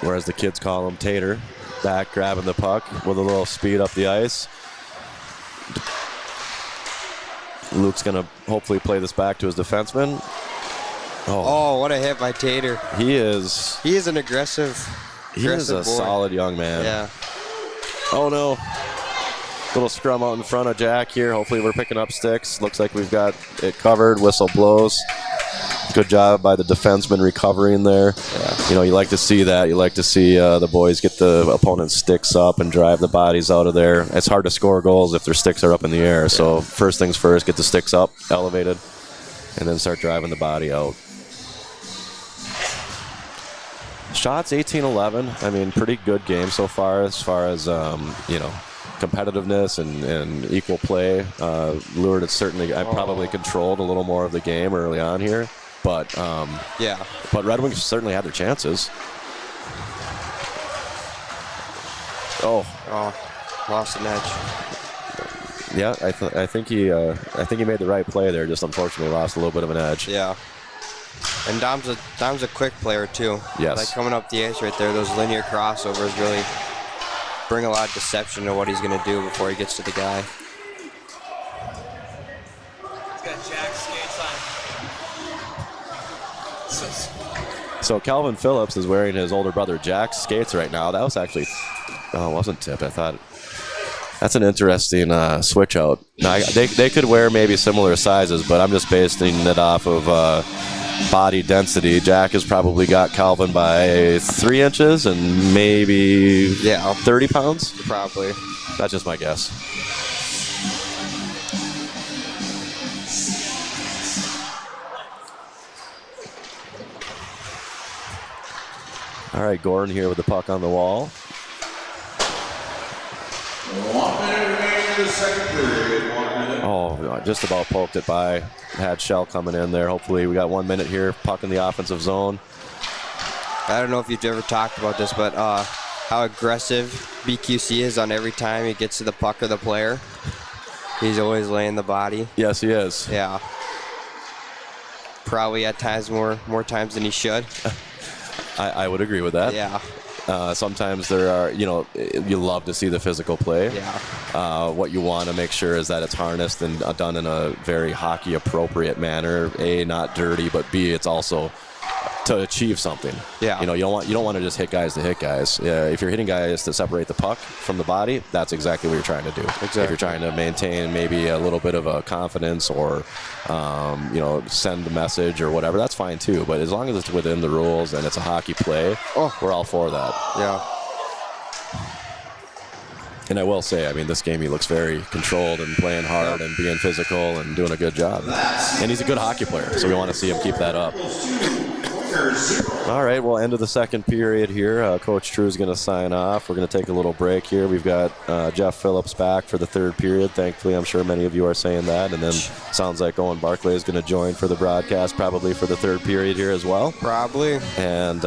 or as the kids call him, Tater, back grabbing the puck with a little speed up the ice. Luke's going to hopefully play this back to his defenseman. Oh, what a hit by Tater. He is an aggressive He is a boy. solid young man. Yeah. Oh, no. Little scrum out in front of Jack here. Hopefully we're picking up sticks. Looks like we've got it covered. Whistle blows. Good job by the defenseman recovering there. Yeah. You know, you like to see that. You like to see the boys get the opponent's sticks up and drive the bodies out of there. It's hard to score goals if their sticks are up in the air. So first things first, get the sticks up, elevated, and then start driving the body out. Shots 18-11. I mean, pretty good game so far as you know, competitiveness and equal play. Lured, it's certainly, I probably controlled a little more of the game early on here. But but Red Wings certainly had their chances. Oh, lost an edge. Yeah, I think he made the right play there. Just unfortunately lost a little bit of an edge. Yeah. And Dom's a quick player too. Yes. Like coming up the ice right there, those linear crossovers really bring a lot of deception to what he's going to do before he gets to the guy. He's got Jack skates on. So Calvin Phillips is wearing his older brother Jack's skates right now. That was actually, it wasn't tip. I thought that's an interesting switch out. Now, they could wear maybe similar sizes, but I'm just basing it off of body density. Jack has probably got Calvin by 3 inches and maybe 30 pounds. Probably. That's just my guess. All right, Gordon here with the puck on the wall. 1 minute remaining in the second period. 1 minute. Oh, just about poked it by. Had Shell coming in there. Hopefully we got 1 minute here. Puck in the offensive zone. I don't know if you've ever talked about this, but how aggressive BQC is on every time he gets to the puck or the player. He's always laying the body. Yes, he is. Yeah. Probably at times more times than he should. I would agree with that. Yeah. Sometimes there are, you love to see the physical play. Yeah. What you want to make sure is that it's harnessed and done in a very hockey appropriate manner. A, not dirty, but B, it's also to achieve something. Yeah. You don't want to just hit guys to hit guys. If you're hitting guys to separate the puck from the body, that's exactly what you're trying to do. Exactly. If you're trying to maintain maybe a little bit of a confidence or, send a message or whatever, that's fine too. But as long as it's within the rules and it's a hockey play, we're all for that. Yeah. And I will say, this game he looks very controlled and playing hard and being physical and doing a good job. And he's a good hockey player, so we want to see him keep that up. All right, well, end of the second period here. Coach True is going to sign off. We're going to take a little break here. We've got Jeff Phillips back for the third period. Thankfully, I'm sure many of you are saying that. And then sounds like Owen Barclay is going to join for the broadcast, probably for the third period here as well. Probably. And,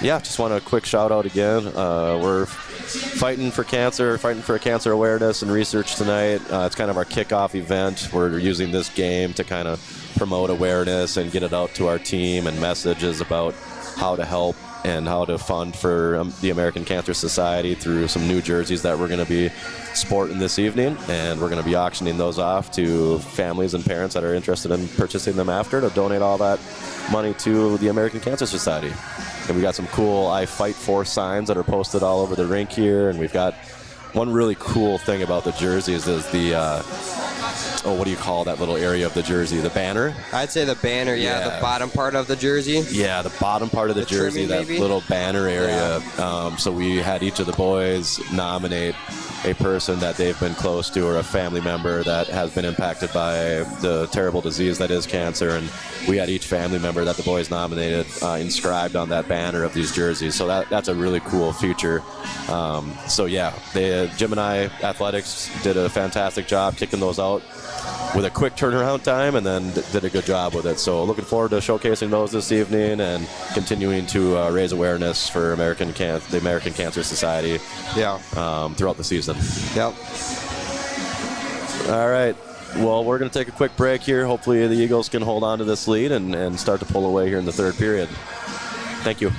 just want a quick shout out again. We're fighting for cancer awareness and research tonight. It's kind of our kickoff event. We're using this game to kind of promote awareness and get it out to our team and messages about how to help and how to fund for the American Cancer Society through some new jerseys that we're going to be sporting this evening, and we're going to be auctioning those off to families and parents that are interested in purchasing them after to donate all that money to the American Cancer Society. And we got some cool I Fight For signs that are posted all over the rink here, and we've got one really cool thing about the jerseys is the what do you call that little area of the jersey? The banner? I'd say the banner, the bottom part of the jersey. Yeah, the bottom part of the jersey, trimming, that maybe? little banner area. Yeah. So we had each of the boys nominate a person that they've been close to or a family member that has been impacted by the terrible disease that is cancer. And we had each family member that the boys nominated inscribed on that banner of these jerseys. So that's a really cool feature. Jim and I, Athletics, did a fantastic job kicking those out with a quick turnaround time, and then did a good job with it. So looking forward to showcasing those this evening and continuing to raise awareness for the American Cancer Society throughout the season. Yep. All right. Well, we're going to take a quick break here. Hopefully the Eagles can hold on to this lead and start to pull away here in the third period. Thank you.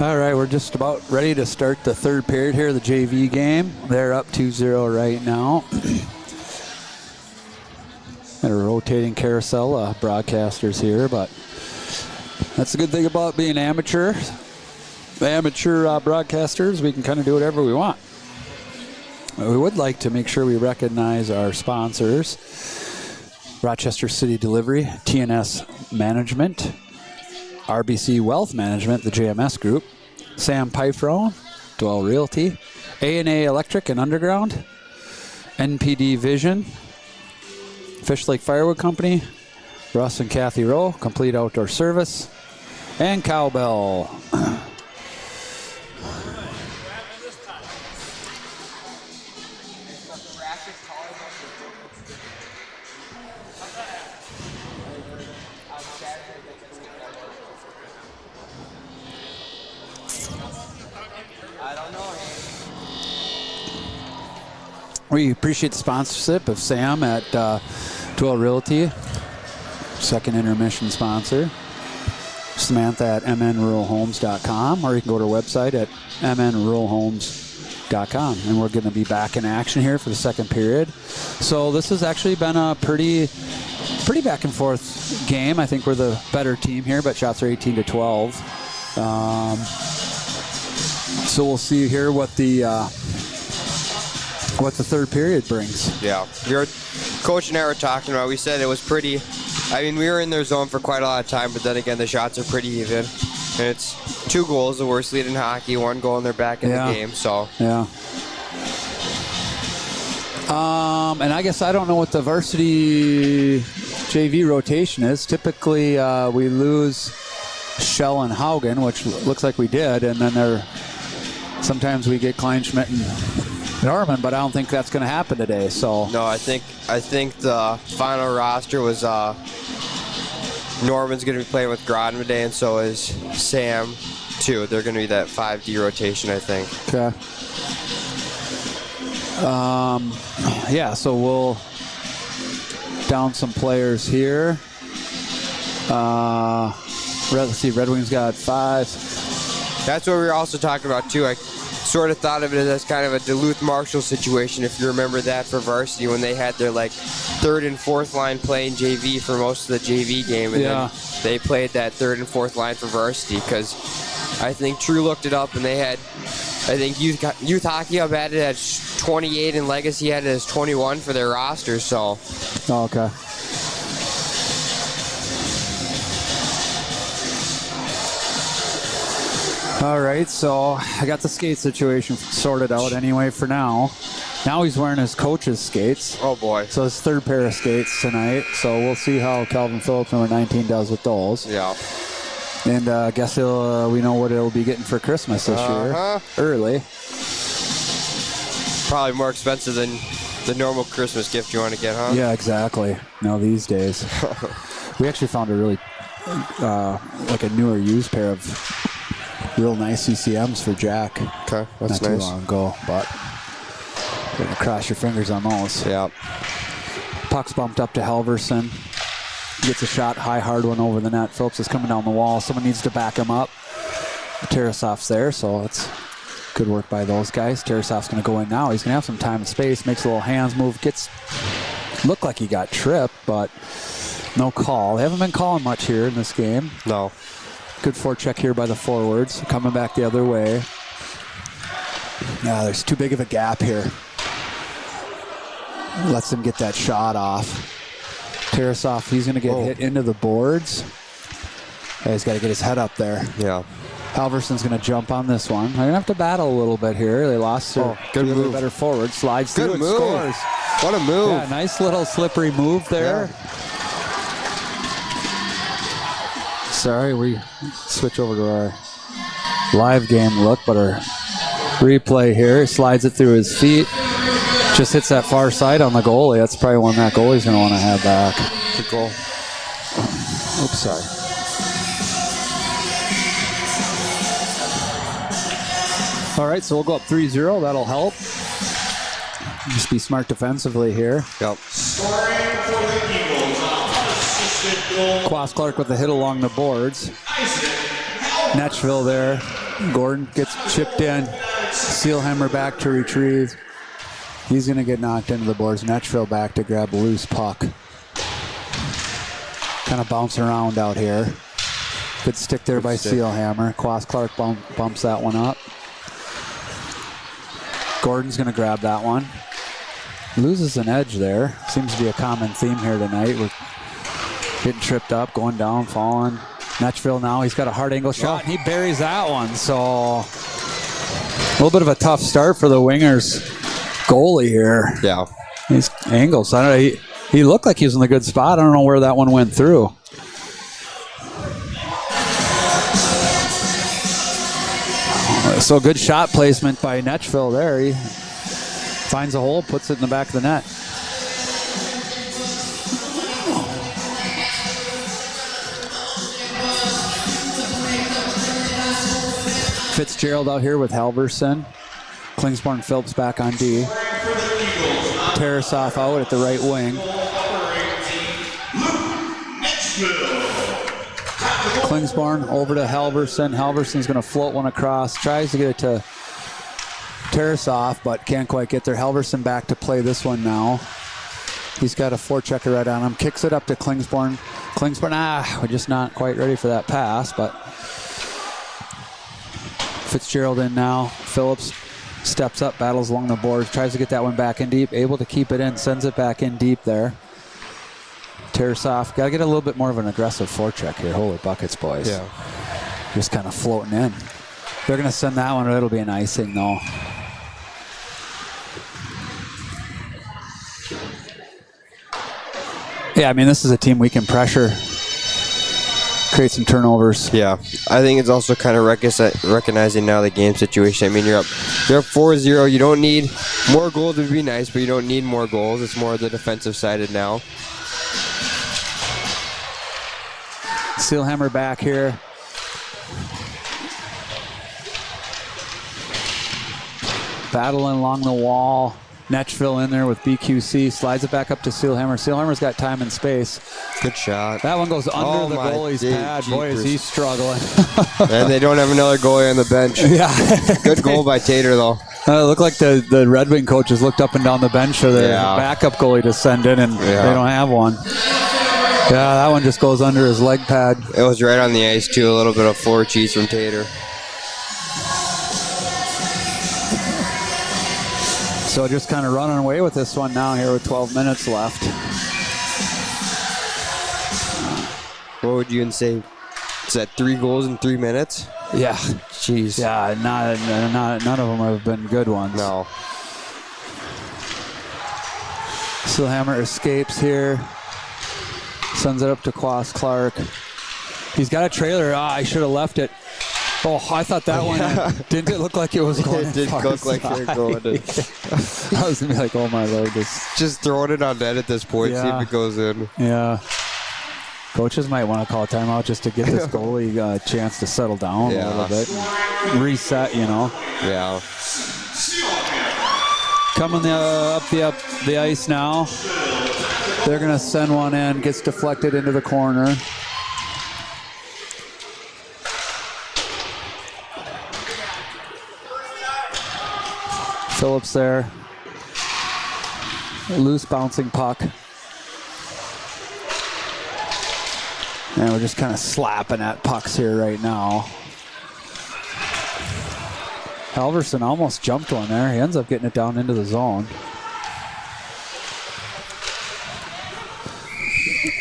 All right, we're just about ready to start the third period here of the JV game. They're up 2-0 right now. Got a rotating carousel of broadcasters here, but that's the good thing about being amateur. The amateur broadcasters, we can kind of do whatever we want. We would like to make sure we recognize our sponsors. Rochester City Delivery, TNS Management, RBC Wealth Management, the JMS Group, Sam Pifro, Dwell Realty, A&A Electric and Underground, NPD Vision, Fish Lake Firewood Company, Russ and Kathy Rowe, Complete Outdoor Service, and Cowbell. We appreciate the sponsorship of Sam at Dwell Realty, second intermission sponsor. Samantha at mnruralhomes.com, or you can go to our website at mnruralhomes.com. And we're going to be back in action here for the second period. So this has actually been a pretty back and forth game. I think we're the better team here, but shots are 18-12. So we'll see here what the third period brings. Yeah, your coach and I were talking about. We said it was pretty. I mean, we were in their zone for quite a lot of time, but then again, the shots are pretty even. And it's 2 goals, the worst lead in hockey, 1 goal, and they're back in the game. So yeah. And I guess I don't know what the varsity JV rotation is. Typically, we lose Shell and Haugen, which looks like we did, and then sometimes we get Kleinschmidt and Norman, but I don't think that's going to happen today. So no, I think the final roster was Norman's going to be playing with Groden today, and so is Sam too. They're going to be that 5D rotation, I think. Okay. Yeah, so we'll down some players here. Let's see, Red Wings got 5. That's what we were also talking about too. I sort of thought of it as kind of a Duluth Marshall situation, if you remember that, for varsity when they had their like 3rd and 4th line playing JV for most of the JV game, and then they played that 3rd and 4th line for varsity, because I think True looked it up and they had, I think youth hockey hub had it at 28 and Legacy had it as 21 for their roster. So okay. All right, so I got the skate situation sorted out anyway for now. Now he's wearing his coach's skates. Oh, boy. So his 3rd pair of skates tonight. So we'll see how Calvin Phillips, number 19, does with those. Yeah. And I guess we know what he'll be getting for Christmas this year. Early. Probably more expensive than the normal Christmas gift you want to get, huh? Yeah, exactly. Now these days. We actually found a really, like a newer used pair of real nice CCMs for Jack. Okay, that's not nice. Too long ago, but gonna cross your fingers on those. Yeah. Puck's bumped up to Halverson. Gets a shot, high, hard one over the net. Phillips is coming down the wall. Someone needs to back him up. Tarasov's there, so it's good work by those guys. Tarasov's gonna go in now. He's gonna have some time and space. Makes a little hands move. Looked like he got tripped, but no call. They haven't been calling much here in this game. No. Good forecheck here by the forwards. Coming back the other way. Yeah, there's too big of a gap here. Lets them get that shot off. Tarasov, he's going to get hit into the boards. Yeah, he's got to get his head up there. Yeah. Halverson's going to jump on this one. They're going to have to battle a little bit here. They lost their better forward. Slides through and scores. What a move. Yeah, nice little slippery move there. Yeah. Sorry, we switch over to our live game look, but our replay here, slides it through his feet, just hits that far side on the goalie. That's probably one that goalie's going to want to have back. Good goal. Oops, sorry. All right, so we'll go up 3-0. That'll help. Just be smart defensively here. Yep. Scoring for the Eagles, assistant goal. Quas Clark with a hit along the boards. Netchville there Gordon gets chipped in. Seelhammer back to retrieve. He's going to get knocked into the boards. Netchville back to grab a loose puck. Kind of bouncing around out here. Good stick there by Seelhammer. Quas Clark bumps that one up. Gordon's going to grab that one. Loses an edge there. Seems to be a common theme here tonight. We're getting tripped up, going down, falling. Netchville now, he's got a hard angle shot, and he buries that one. So a little bit of a tough start for the Wingers goalie here. Yeah. These angles, I don't know, he looked like he was in a good spot. I don't know where that one went through. So good shot placement by Netchville there. He finds a hole, puts it in the back of the net. Fitzgerald out here with Halverson. Klingsborn Phillips back on D. Tarasoff out at the right wing. Klingsborn over to Halverson. Halverson's going to float one across. Tries to get it to Tarasoff, but can't quite get there. Halverson back to play this one now. He's got a forechecker right on him. Kicks it up to Klingsborn. Klingsborn, we're just not quite ready for that pass, but Fitzgerald in now. Phillips steps up, battles along the boards, tries to get that one back in deep, able to keep it in, sends it back in deep there. Tarasoff, got to get a little bit more of an aggressive forecheck here. Holy buckets, boys. Yeah. Just kind of floating in. They're going to send that one, or it'll be an icing, though. Yeah, I mean, this is a team we can pressure, create some turnovers. Yeah, I think it's also kind of recognizing now the game situation. I mean, you're up 4-0. You don't need more goals would be nice, but you don't need more goals. It's more the defensive sided now. Seelhammer back here. Battling along the wall. Netchville in there with BQC. Slides it back up to Seelhammer. Seelhammer's got time and space. Good shot. That one goes under the goalie's pad. Boy, is he struggling. And they don't have another goalie on the bench. Yeah. Good goal by Tater, though. It looked like the Red Wing coaches looked up and down the bench for their backup goalie to send in, and they don't have one. Yeah, that one just goes under his leg pad. It was right on the ice, too. A little bit of floor cheese from Tater. So just kind of running away with this one now here with 12 minutes left. What would you say? Is that 3 goals in 3 minutes? Yeah. Jeez. Yeah, none of them have been good ones. No. Seelhammer escapes here. Sends it up to Quas Clark. He's got a trailer. I should have left it. Oh, I thought that one didn't it look like it was going. It didn't look like they were going. I was gonna be like, oh my Lord, just throwing it on net at this point. See if it goes in. Yeah. Coaches might want to call a timeout just to get this goalie a chance to settle down a little bit, and reset. Yeah. Coming up the ice now. They're gonna send one in. Gets deflected into the corner. Phillips there. Loose bouncing puck. And we're just kind of slapping at pucks here right now. Halverson almost jumped one there. He ends up getting it down into the zone.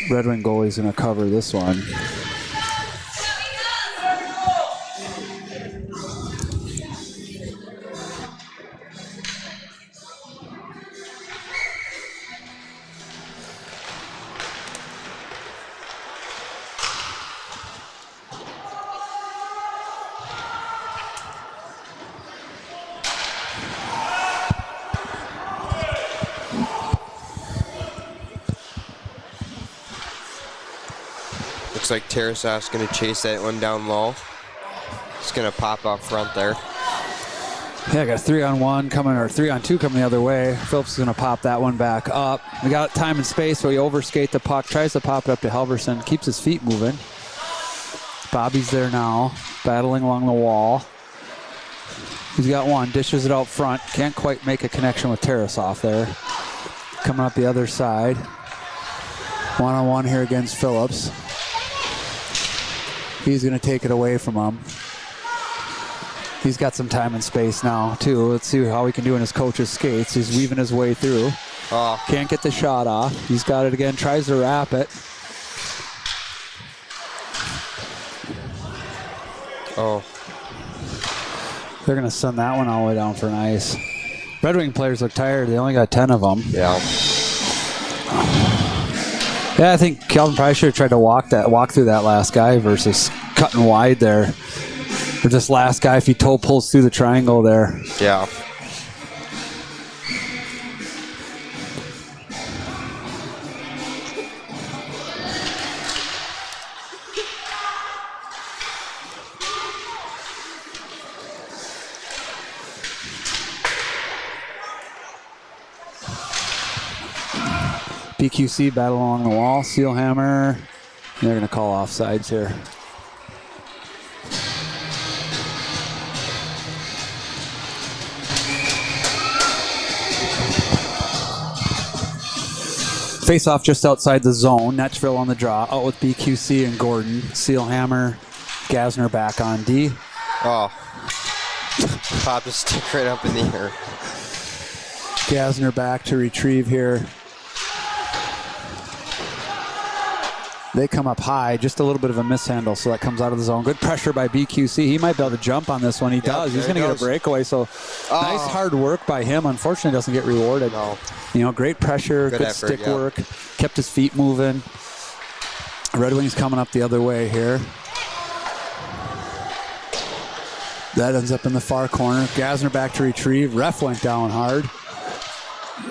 Red Wing goalie's going to cover this one. Looks like Tarasoff's going to chase that one down low. It's going to pop up front there. Yeah, I got a 3-on-1 coming, or 3-on-2 coming the other way. Phillips is going to pop that one back up. We got time and space, so he overskate the puck, tries to pop it up to Halverson, keeps his feet moving. Bobby's there now, battling along the wall. He's got one. Dishes it out front. Can't quite make a connection with Tarasov there. Coming up the other side. One-on-one here against Phillips. He's going to take it away from him. He's got some time and space now, too. Let's see how he can do in his coach's skates. He's weaving his way through. Can't get the shot off. He's got it again. Tries to wrap it. They're going to send that one all the way down for an ice. Red Wing players look tired. They only got 10 of them. Yeah. Yeah, I think Calvin probably should have tried to walk through that last guy versus cutting wide there. Or this last guy, if he toe pulls through the triangle there. Yeah. BQC battle along the wall. Sealhammer. They're going to call offsides here. Face off just outside the zone. Netchville on the draw. Out with BQC and Gordon. Sealhammer. Gasner back on D. Popped a stick right up in the air. Gasner back to retrieve here. They come up high, just a little bit of a mishandle, so that comes out of the zone. Good pressure by BQC. He might be able to jump on this one. He does. He's going to get a breakaway, so nice hard work by him. Unfortunately, doesn't get rewarded. No. You know, great pressure, good effort, stick work. Kept his feet moving. Red Wings coming up the other way here. That ends up in the far corner. Gasner back to retrieve. Ref went down hard.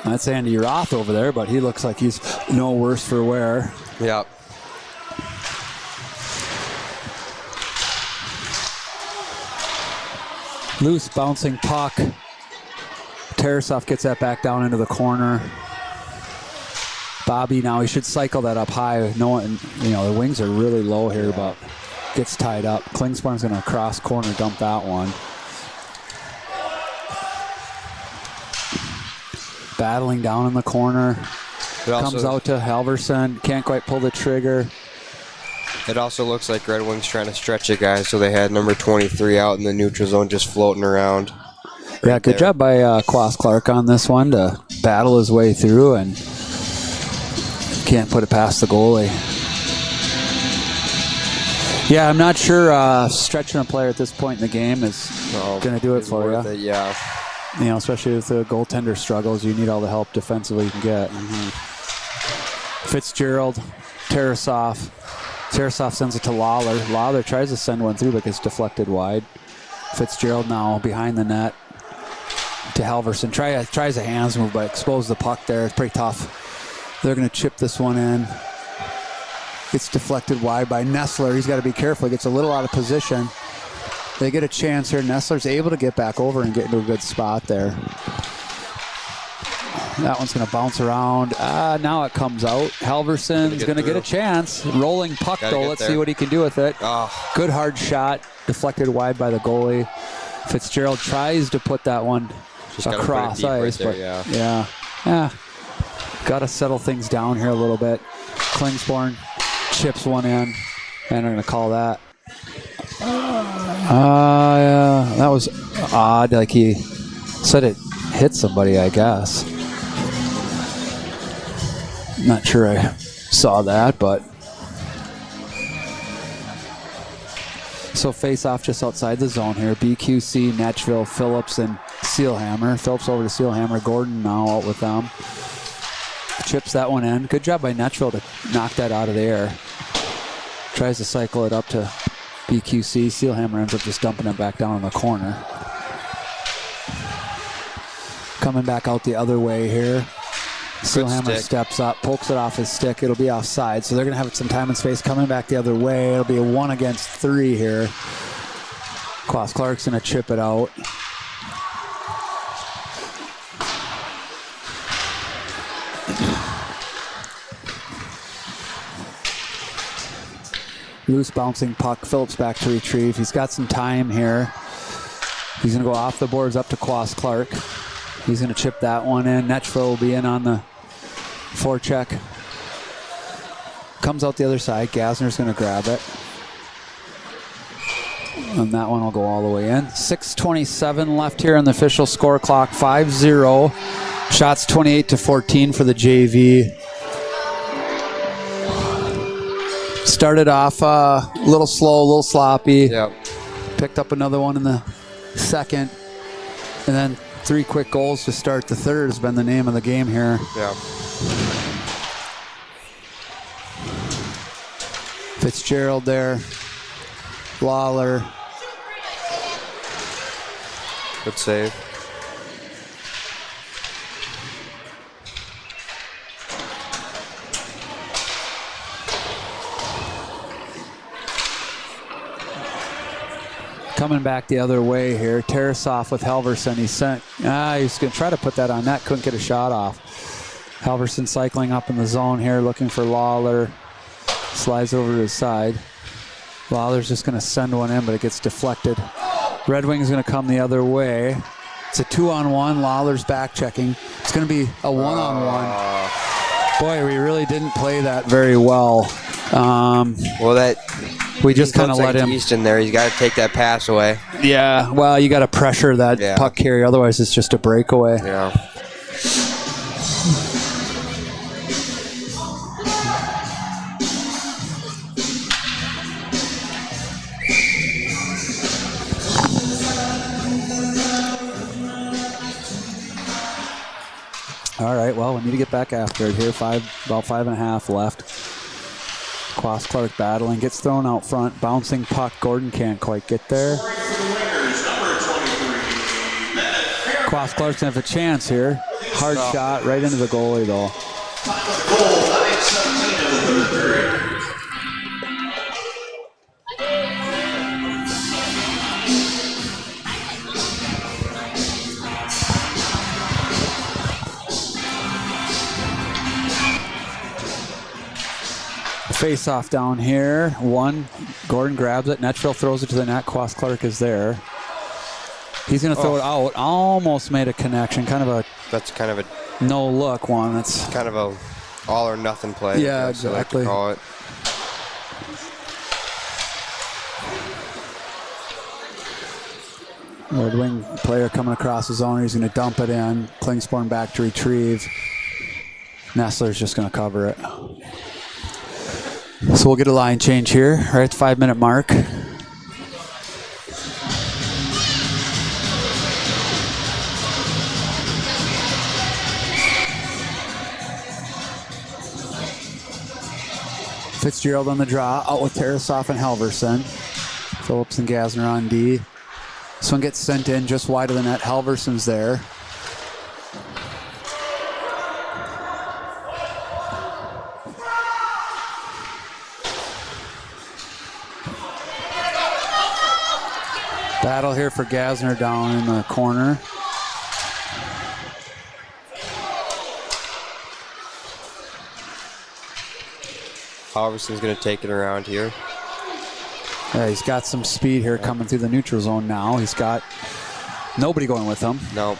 That's Andy Roth over there, but he looks like he's no worse for wear. Yep. Loose bouncing puck. Tarasov gets that back down into the corner. Bobby now, he should cycle that up high. Knowing, you know, the Wings are really low here, but gets tied up. Klingsporn's going to cross corner, dump that one. Battling down in the corner. Comes out to Halverson. Can't quite pull the trigger. It also looks like Red Wings trying to stretch it, guys, so they had number 23 out in the neutral zone just floating around. Yeah, good job by Quas Clark on this one to battle his way through and can't put it past the goalie. Yeah, I'm not sure stretching a player at this point in the game is going to do it for you. Yeah. You know, especially if the goaltender struggles, you need all the help defensively you can get. Fitzgerald, Tarasov. Tarasov sends it to Lawler. Lawler tries to send one through, but gets deflected wide. Fitzgerald now behind the net to Halverson. Tries a hands move, but exposes the puck there. It's pretty tough. They're going to chip this one in. Gets deflected wide by Nessler. He's got to be careful. He gets a little out of position. They get a chance here. Nessler's able to get back over and get into a good spot there. That one's going to bounce around. Now it comes out. Halverson's going to get a chance. Rolling puck, though. Let's see what he can do with it. Good hard shot. Deflected wide by the goalie. Fitzgerald tries to put that one across ice. Right there, but yeah. Got to settle things down here a little bit. Klingsporn chips one in. And they're going to call that. Yeah, that was odd. Like he said it hit somebody, I guess. Not sure I saw that, but. So face off just outside the zone here. BQC, Netchville, Phillips, and Sealhammer. Phillips over to Sealhammer. Gordon now out with them. Chips that one in. Good job by Netchville to knock that out of the air. Tries to cycle it up to BQC. Sealhammer ends up just dumping it back down in the corner. Coming back out the other way here. Sealhammer steps up, pokes it off his stick. It'll be offside, so they're going to have some time and space coming back the other way. It'll be a 1 against 3 here. Quas Clark's going to chip it out. Loose bouncing puck. Phillips back to retrieve. He's got some time here. He's going to go off the boards up to Quas Clark. He's going to chip that one in. Netchville will be in on the forecheck. Comes out the other side. Gasner's going to grab it. And that one will go all the way in. 6:27 left here on the official score clock. 5-0. Shots 28-14 for the JV. Started off a little slow, a little sloppy. Yep. Picked up another one in the second. And then 3 quick goals to start the third has been the name of the game here. Yeah. Fitzgerald there. Lawler. Good save. Coming back the other way here. Tarasoff with Halverson. He's going to try to put that on net. Couldn't get a shot off. Halverson cycling up in the zone here, looking for Lawler. Slides over to his side. Lawler's just going to send one in, but it gets deflected. Red Wings going to come the other way. It's a 2-on-1. Lawler's back checking. It's going to be a 1-on-1. Boy, we really didn't play that very well. We just kind of let him. Easton there. He's got to take that pass away. Yeah, well, you got to pressure that puck carrier. Otherwise, it's just a breakaway. Yeah. All right, well, we need to get back after it here. About 5.5 left. Quas Clark battling, gets thrown out front, bouncing puck. Gordon can't quite get there. Quas Clark's gonna have a chance here. Hard shot right into the goalie though. Face off down here. Gordon grabs it. Netchville throws it to the net. Quas Clark is there. He's going to throw it out. Almost made a connection. That's kind of a no look one. That's kind of a all or nothing play. Yeah, exactly. Call it. Red Wing player coming across the zone. He's going to dump it in. Klingsporn back to retrieve. Nestler's just going to cover it. So we'll get a line change here, right at the 5-minute mark. Fitzgerald on the draw, out with Tarasoff and Halverson. Phillips and Gasner on D. This one gets sent in just wide of the net. Halverson's there. Battle here for Gasner down in the corner. Halverson's going to take it around here. Yeah, he's got some speed here coming through the neutral zone now. He's got nobody going with him. Nope.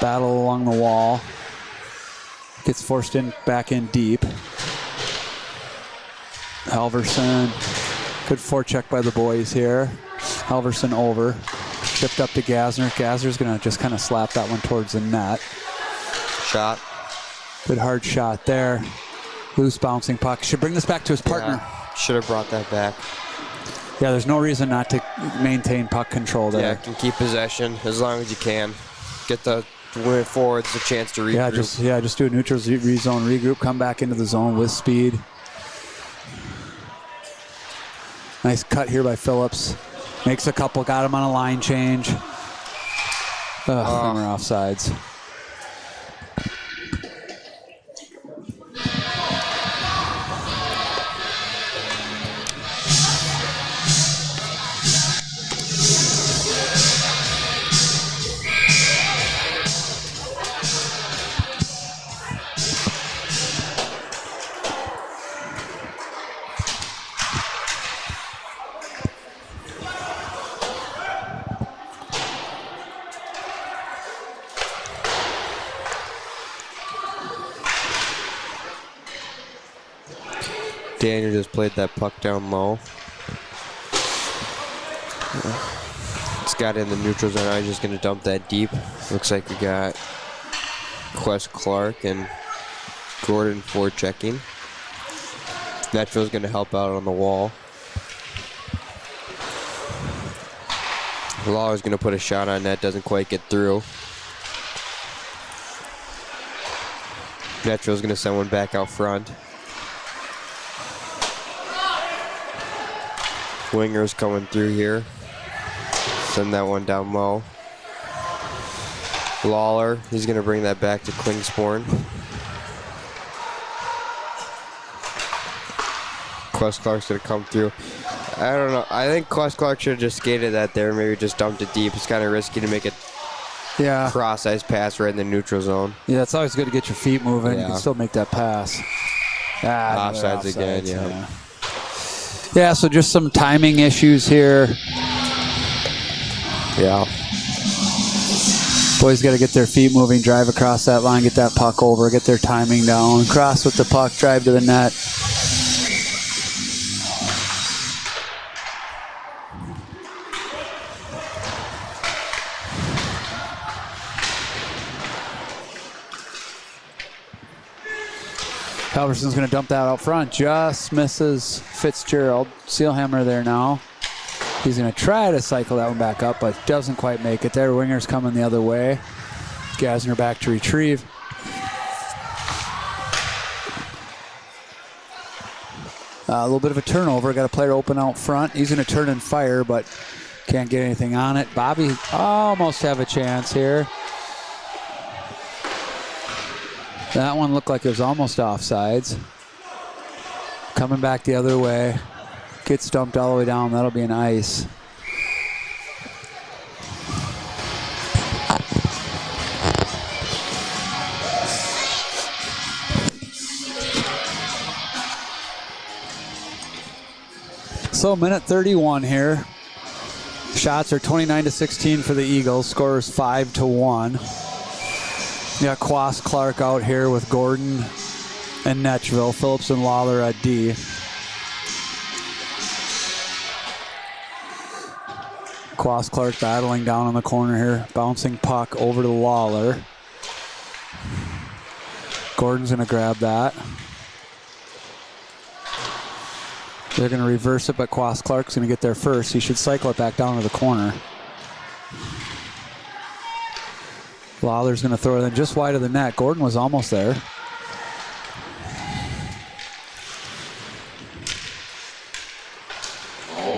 Battle along the wall. Gets forced in back in deep. Halverson. Good forecheck by the boys here. Halverson over. Shipped up to Gasner. Gasner's going to just kind of slap that one towards the net. Shot. Good hard shot there. Loose bouncing puck. Should bring this back to his partner. Yeah, should have brought that back. Yeah, there's no reason not to maintain puck control there. Yeah, can keep possession as long as you can. Get the forwards a chance to regroup. Just do a neutral zone regroup. Come back into the zone with speed. Nice cut here by Phillips. Makes a couple, got him on a line change. We're offsides. Daniel just played that puck down low. It's got it in the neutral zone. I'm just going to dump that deep. Looks like we got Quest Clark and Gordon forechecking. Netfield's going to help out on the wall. Lawler's going to put a shot on net. Doesn't quite get through. Netfield's going to send one back out front. Winger's coming through here. Send that one down low. Lawler, he's going to bring that back to Klingsporn. Quest Clark's going to come through. I don't know. I think Quest Clark should have just skated that there. Maybe just dumped it deep. It's kind of risky to make a cross-ice pass right in the neutral zone. Yeah, it's always good to get your feet moving. You can still make that pass. Offsides again, yeah. Yeah, so just some timing issues here. Yeah. Boys got to get their feet moving, drive across that line, get that puck over, get their timing down, cross with the puck, drive to the net. Halverson's going to dump that out front. Just misses Fitzgerald. Sealhammer there now. He's going to try to cycle that one back up, but doesn't quite make it there. Winger's coming the other way. Gasner back to retrieve. A little bit of a turnover. Got a player open out front. He's going to turn and fire, but can't get anything on it. Bobby almost have a chance here. That one looked like it was almost offsides. Coming back the other way. Gets dumped all the way down. That'll be an ice. So minute 31 here. Shots are 29-16 for the Eagles. Score is 5-1. You got Quast Clark out here with Gordon and Netchville. Phillips and Lawler at D. Quast Clark battling down in the corner here. Bouncing puck over to Lawler. Gordon's going to grab that. They're going to reverse it, but Quast Clark's going to get there first. He should cycle it back down to the corner. Lawler's going to throw it in just wide of the net. Gordon was almost there.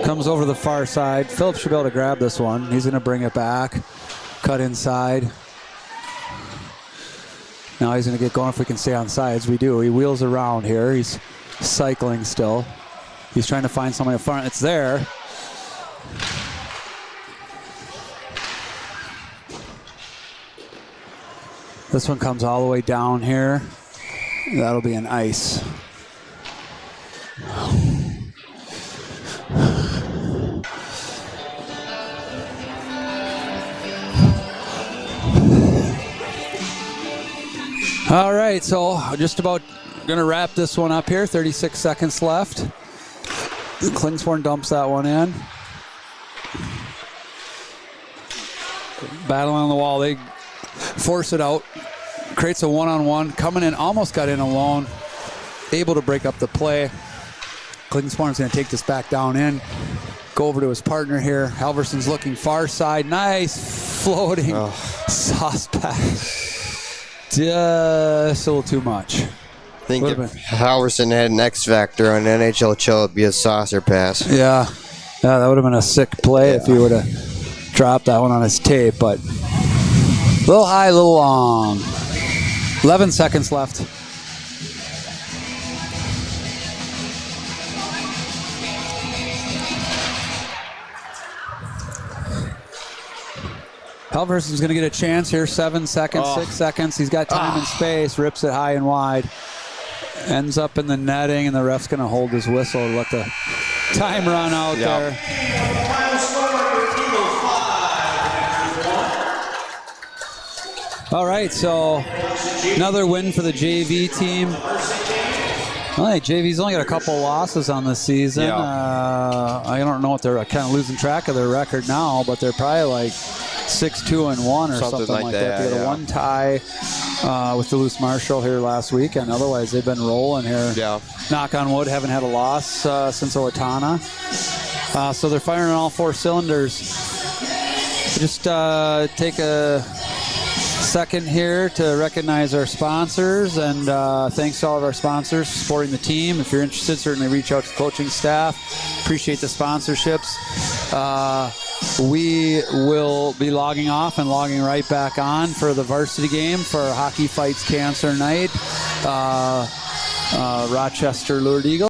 Comes over the far side. Phillips should be able to grab this one. He's going to bring it back. Cut inside. Now he's going to get going if we can stay on sides. We do. He wheels around here. He's cycling still. He's trying to find somebody up front. It's there. This one comes all the way down here. That'll be an ice. All right, so just about going to wrap this one up here. 36 seconds left. Klingsporn dumps that one in. Battling on the wall. They force it out. Creates a one-on-one. Coming in, almost got in alone. Able to break up the play. Klingsporn's going to take this back down in. Go over to his partner here. Halverson's looking far side. Nice floating sauce pass. Just a little too much. I think if Halverson had an X Factor on NHL Chill, it'd be a saucer pass. Yeah, that would have been a sick play if he would have dropped that one on his tape, but a little high, a little long. 11 seconds left. Halverson's going to get a chance here. 7 seconds, 6 seconds. He's got time and space. Rips it high and wide. Ends up in the netting, and the ref's going to hold his whistle to let the time run out there. All right, so another win for the JV team. Well, hey, JV's only got a couple losses on this season. Yeah. I don't know if they're kind of losing track of their record now, but they're probably like 6-2-1 or something like that. They got a 1 tie with Duluth Marshall here last week, and otherwise they've been rolling here. Yeah. Knock on wood, haven't had a loss since Owatonna. So they're firing on all 4 cylinders. Just take a second here to recognize our sponsors, and thanks to all of our sponsors for supporting the team. If you're interested, certainly reach out to the coaching staff. Appreciate the sponsorships. We will be logging off and logging right back on for the varsity game for Hockey Fights Cancer Night. Rochester Lured Eagles.